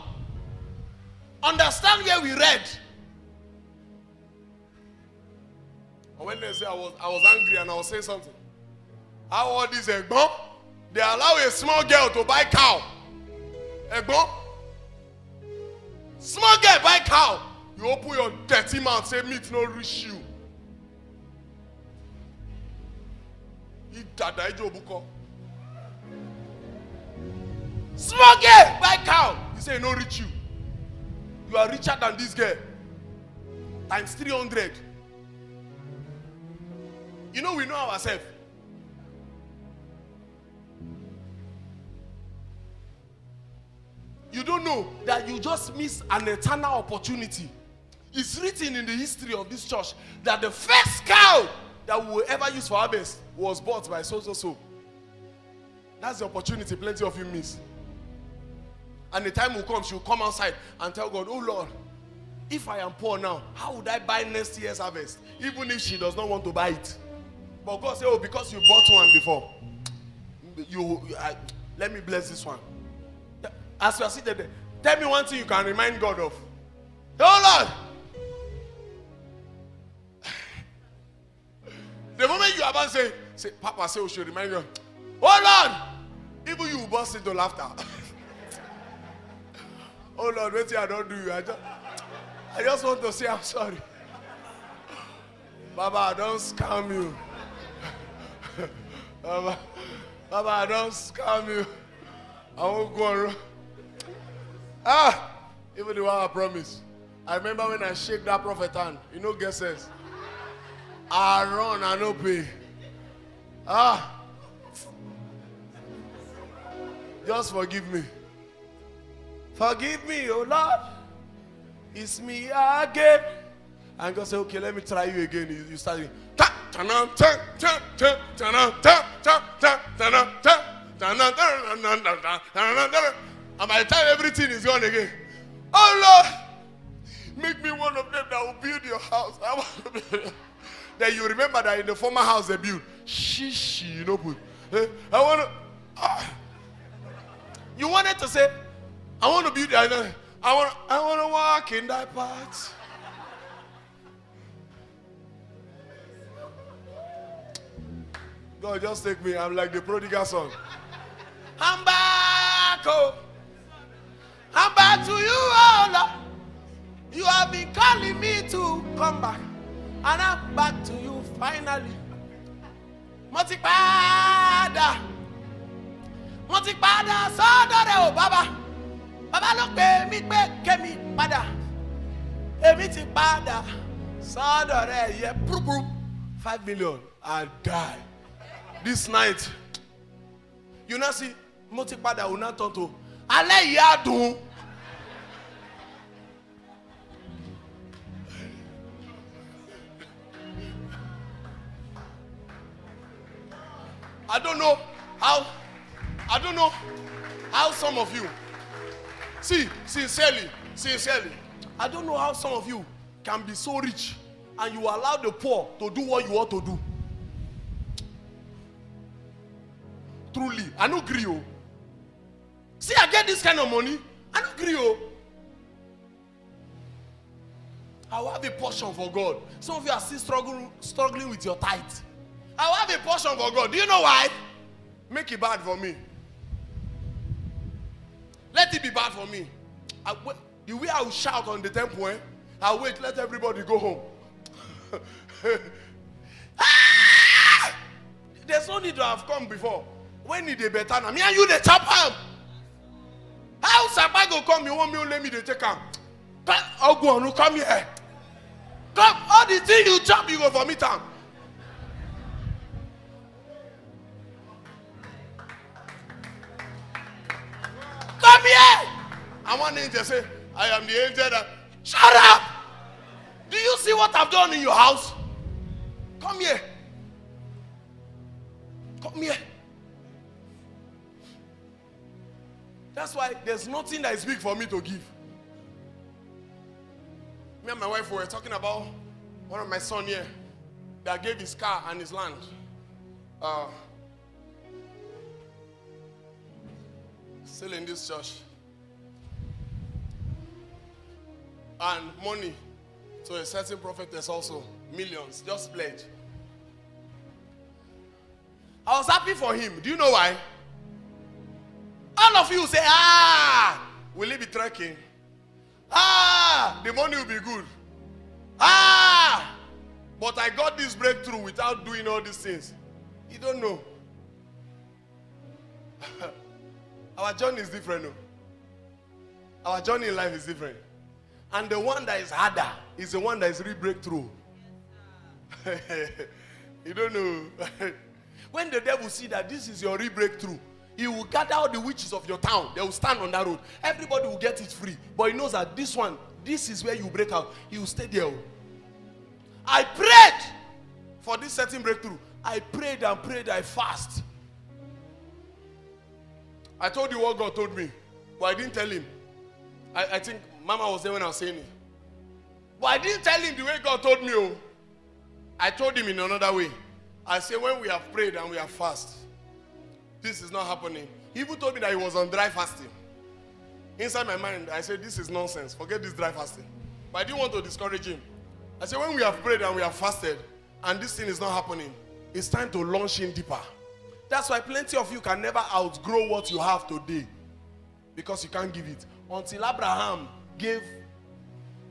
Understand where we read. Or when they say I was angry and I was saying something. How all this Egbon? They allow a small girl to buy cow. Egbon? Small girl buy cow. You open your dirty mouth, say meat no reach you. Small girl buy cow. You say no reach you. You are richer than this girl. Times 300. You know we know ourselves. You don't know that you just missed an eternal opportunity. It's written in the history of this church that the first cow that we will ever use for harvest was bought by so. That's the opportunity plenty of you miss. And the time will come, she will come outside and tell God, oh Lord, if I am poor now, how would I buy next year's harvest? Even if she does not want to buy it. But God said, oh, because you bought one before, let me bless this one. As you are seated there, tell me one thing you can remind God of. Oh Lord! The moment you are about to say, Papa say we should remind you. Oh Lord! Even you burst into laughter. Oh Lord, wait till I don't do you. I just want to say I'm sorry. Baba, I don't scam you. Baba, I don't scam you. I won't go on. Even the one I promise. I remember when I shake that prophet hand. You know, guess sense. I run, I no pay. Just forgive me. Forgive me, oh Lord. It's me again. And God said, okay, let me try you again. You start and by the time everything is gone again, oh Lord, make me one of them that will build your house. I want to build. Then you remember that in the former house they built, you know, I want to. You wanted to say, I want to build. I want to walk in that path. God, just take me. I'm like the prodigal son. I'm back, oh. I'm back to you, oh Lord. You have been calling me to come back. And I'm back to you finally. Motipada, sọ́dọ̀ o baba. Baba ló pè mí pé kémi padà. Èmi ti padà sọ́dọ̀ rẹ̀ yẹ 5 million. I die. This night, you now see, Motipada will not turn to alẹ́ ìyá dùn. I don't know how some of you, see, sincerely, I don't know how some of you can be so rich and you allow the poor to do what you ought to do. Truly, I don't agree. See, I get this kind of money, I don't agree. I will have a portion for God. Some of you are still struggling with your tithe. I will have a portion for God. Do you know why? Make it bad for me. Let it be bad for me. The way I will shout on the temple, I'll wait, let everybody go home. There's no need to have come before. When need a better now? Me and you the chop him. How Sapa go come? You want me to let me to take him? I'll go on, come here. Come, all the things you chop, you go for me time. Come here. And one angel say, I am the angel that. Shut up. Do you see what I've done in your house? Come here. Come here. That's why there's nothing that is big for me to give. Me and my wife were talking about one of my sons here that gave his car and his land. Still in this church. And money to a certain prophetess also. Millions. Just pledge. I was happy for him. Do you know why? All of you say, will he be trekking? The money will be good. But I got this breakthrough without doing all these things. You don't know. Our journey is different. No? Our journey in life is different. And the one that is harder is the one that is real breakthrough. You don't know. When the devil see that this is your real breakthrough, He will gather all the witches of your town. They will stand on that road. Everybody will get it free. But he knows that this is where you break out. He will stay there. I prayed for this certain breakthrough. I prayed and prayed. I fast. I told you what God told me. But I didn't tell him. I think Mama was there when I was saying it. But I didn't tell him the way God told me. I told him in another way. I said, when we have prayed and we have fasted, this is not happening. He even told me that he was on dry fasting. Inside my mind, I said, this is nonsense. Forget this dry fasting. But I didn't want to discourage him. I said, when we have prayed and we have fasted, and this thing is not happening, it's time to launch in deeper. That's why plenty of you can never outgrow what you have today. Because you can't give it. Until Abraham gave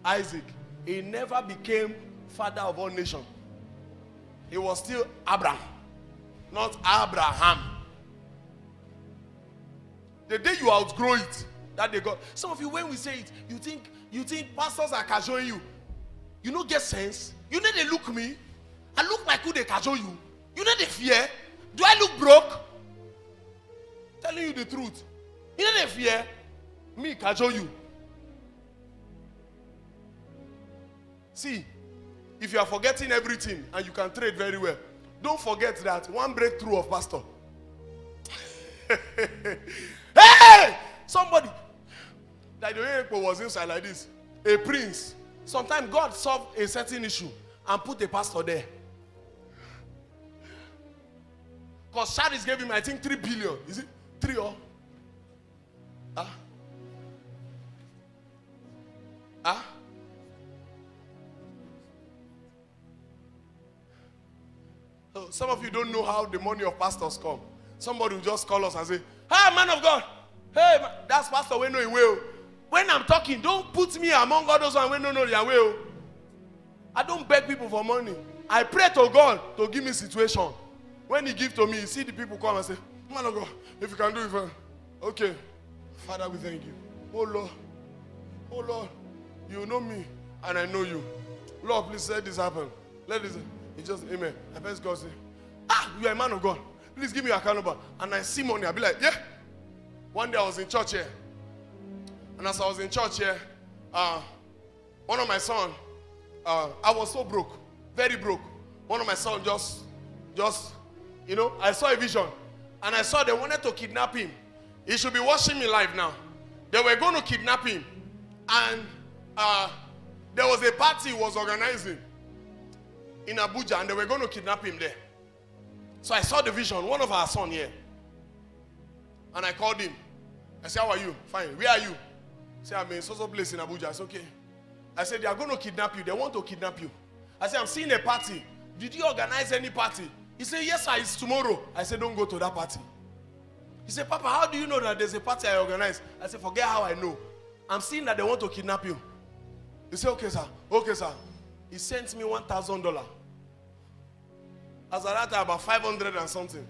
Isaac, he never became father of all nations. He was still Abraham, not Abraham. The day you outgrow it, that they got. Some of you, when we say it, you think pastors are cajoling you. You don't get sense. You know they look me. I look like who they cajole you. You know they fear. Do I look broke? Telling you the truth. You know they fear. Me cajole you. See, if you are forgetting everything and you can trade very well, don't forget that one breakthrough of pastor. Hey! Somebody, like the way was inside like this, a prince. Sometimes God solved a certain issue and put a pastor there. Because Charis gave him, I think, 3 billion. Is it 3 or? So some of you don't know how the money of pastors come. Somebody will just call us and say, "Hi, man of God. Hey, that's pastor. We know he will. When I'm talking, don't put me among all those ones. We know your will. I don't beg people for money. I pray to God to give me situation. When he give to me, you see the people come and say, man of God, if you can do it, okay. Father, we thank you. Oh Lord, you know me and I know you. Lord, please let this happen. Let this. He just, amen. I praise God. Say, you are a man of God. Please give me your account number. And I see money. I'll be like, yeah. One day I was in church here. And as I was in church here, one of my sons, I was so broke, very broke. One of my sons just, I saw a vision. And I saw they wanted to kidnap him. He should be watching me live now. They were going to kidnap him. And there was a party he was organizing in Abuja, and they were going to kidnap him there. So I saw the vision, one of our sons here. And I called him. I said, how are you? Fine. Where are you? He said, I'm in so place in Abuja. I said, okay. I said, they are going to kidnap you. They want to kidnap you. I said, I'm seeing a party. Did you organize any party? He said, yes, sir, it's tomorrow. I said, don't go to that party. He said, Papa, how do you know that there's a party I organized? I said, forget how I know. I'm seeing that they want to kidnap you. He said, okay, sir. Okay, sir. He sent me $1,000. As at that time, about 500 and something.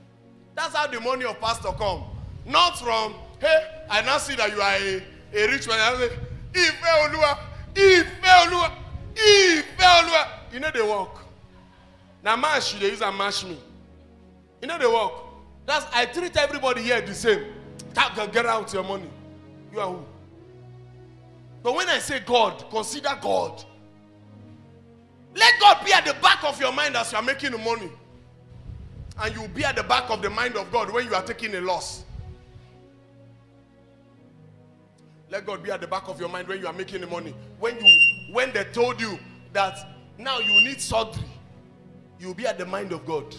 That's how the money of pastor come. Not from, hey, I now see that you are a rich man. I say, Ife. You know they work. Now mash, they use and mash me. You know they work. I treat everybody here the same. Get out your money. You are who? But when I say God, consider God. Let God be at the back of your mind as you are making the money. And you will be at the back of the mind of God when you are taking a loss. Let God be at the back of your mind when you are making the money. When they told you that now you need surgery, you will be at the mind of God.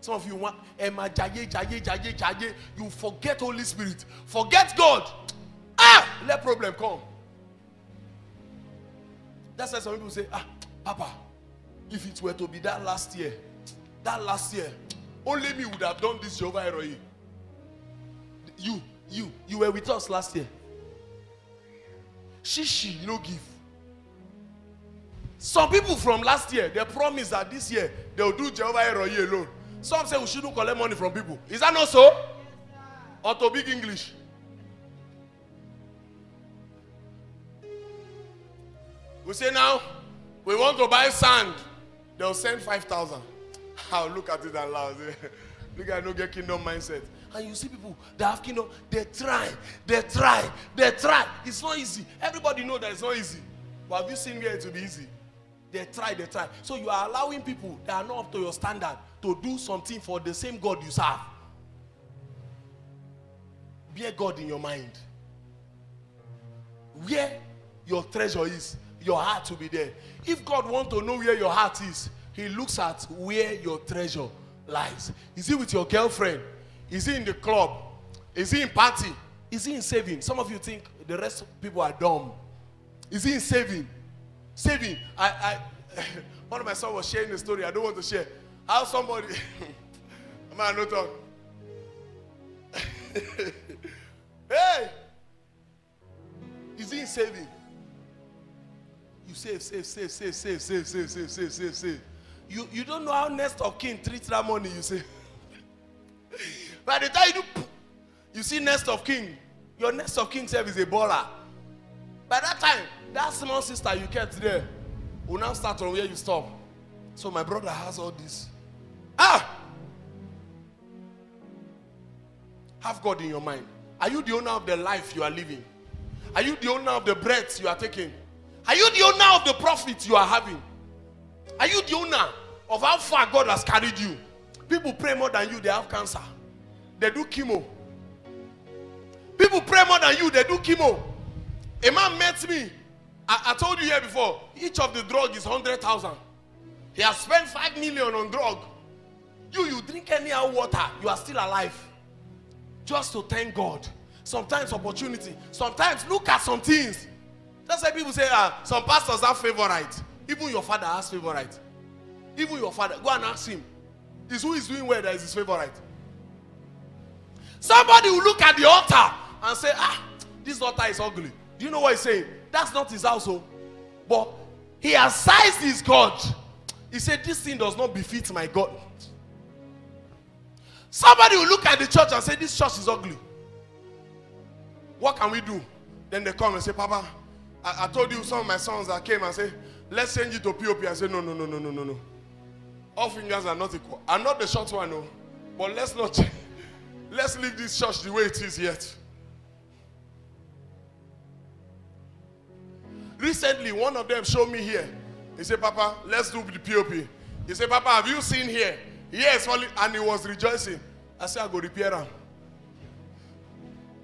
Some of you want you forget Holy Spirit. Forget God. Let problem come. That's why some people say, Papa, if it were to be that last year, only me would have done this Jehovah Eroi. You were with us last year. Shishi, you no give. Some people from last year, they promised that this year they'll do Jehovah Eroi alone. Some say we shouldn't collect money from people. Is that not so? Or to big English? We say now, we want to buy sand. They'll send 5,000. I'll look at it and laugh. Look at no get kingdom mindset. And you see people that have kingdom, they try. It's not easy. Everybody knows that it's not easy. But have you seen where it will be easy? They try. So you are allowing people that are not up to your standard to do something for the same God you serve. Bear God in your mind. Where your treasure is, your heart will be there. If God wants to know where your heart is, he looks at where your treasure lies. Is he with your girlfriend? Is he in the club? Is he in party? Is he in saving? Some of you think the rest of people are dumb. Is he in saving? Saving. One of my sons was sharing a story. I don't want to share. How somebody, man, no talk. Hey, is he in saving? You save. You don't know how next of kin treats that money. You save. By the time you see next of king, your next of king self is a baller. By that time, that small sister you kept there will now start from where you stop. So my brother has all this. Have God in your mind. Are you the owner of the life you are living? Are you the owner of the breath you are taking? Are you the owner of the profit you are having? Are you the owner of how far God has carried you? People pray more than you, they have cancer. They do chemo. People pray more than you, they do chemo. A man met me. I told you here before, each of the drug is 100,000. He has spent 5 million on drug. You drink anyhow water, you are still alive. Just to thank God. Sometimes opportunity. Sometimes look at some things. That's why people say, some pastors have favorite. Even your father has favorite. Even your father. Go and ask him. Is who is doing well that is his favorite. Somebody will look at the altar and say, this altar is ugly. Do you know what he's saying? That's not his household. But he has sized his God. He said, this thing does not befit my God. Somebody will look at the church and say, this church is ugly. What can we do? Then they come and say, Papa, I told you some of my sons that came and say, let's change it to POP. I said, no. All fingers are not equal. I'm not the short one, no. But let's not change. Let's leave this church the way it is yet. Recently, one of them showed me here. He said, Papa, let's do the POP. He said, Papa, have you seen here? Yes, and he was rejoicing. I said, I go repair them.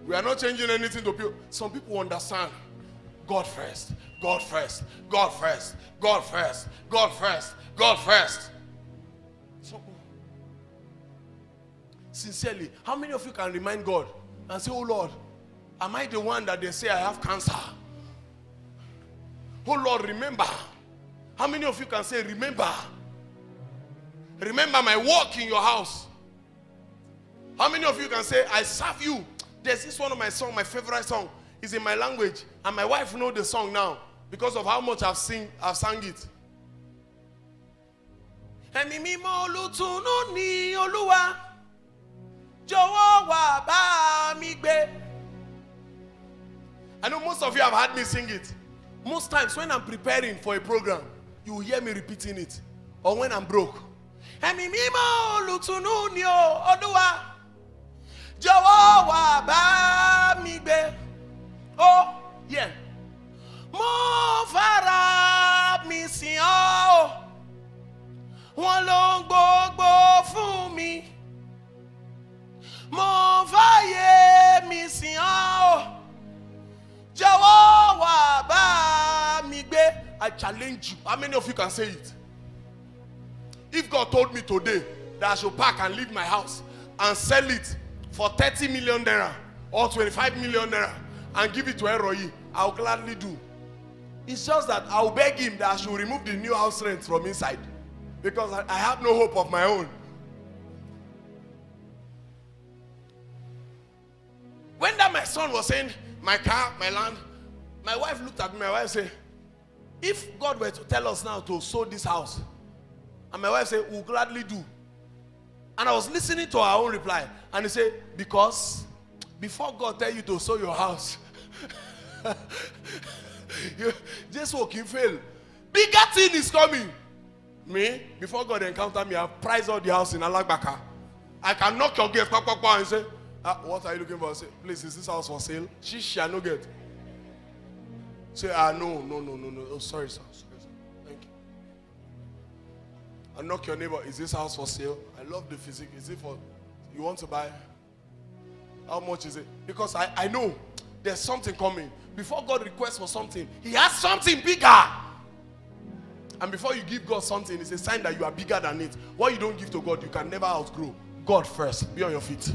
We are not changing anything to POP. Some people understand. God first, God first, God first, God first, God first, God first. So, sincerely, how many of you can remind God and say, oh Lord, am I the one that they say I have cancer? Oh Lord, remember. How many of you can say, remember? Remember my work in your house. How many of you can say, I serve you? There's this one of my songs, my favorite song. It's in my language. And my wife knows the song now because of how much I've sang it. Ẹ̀mí mímọ́ olùtùnú ni Olúwa, jọ̀wọ́ wá bá mi gbé. I know most of you have heard me sing it. Most times when I'm preparing for a program, you will hear me repeating it. Or when I'm broke. Ẹ̀mí mímọ́ olùtùnú ni Olúwa, jọ̀wọ́ wá bá mi gbé. Oh, yeah. Mo fara mi sìn ọ́, wọ́n ló ń gbogbo fún mi. Mo fàyè mi sìn ọ́, jọ̀wọ́ wá bá mi gbé. I challenge you. How many of you can say it? If God told me today that I should pack and leave my house and sell it for 30 million naira or 25 million naira and give it to Eroyi, I'll gladly do. It's just that I'll beg him that I should remove the new house rent from inside because I have no hope of my own. When that my son was saying, my car, my land, my wife looked at me, my wife said, if God were to tell us now to sow this house, and my wife said, we'll gladly do. And I was listening to her own reply, and he said, because before God tell you to sow your house, this work you fail. Bigger thing is coming. Me, before God encounter me, I've priced all the house in Alagbaka. I can knock your gate, and say, what are you looking for? I say, please, is this house for sale? She shall not get. Say, no. Oh, sorry, sir. Thank you. I knock your neighbor, is this house for sale? I love the physique. Is it for, you want to buy? How much is it? Because I know there's something coming. Before God requests for something, He has something bigger. And before you give God something, it's a sign that you are bigger than it. What you don't give to God, you can never outgrow. God first. Be on your feet.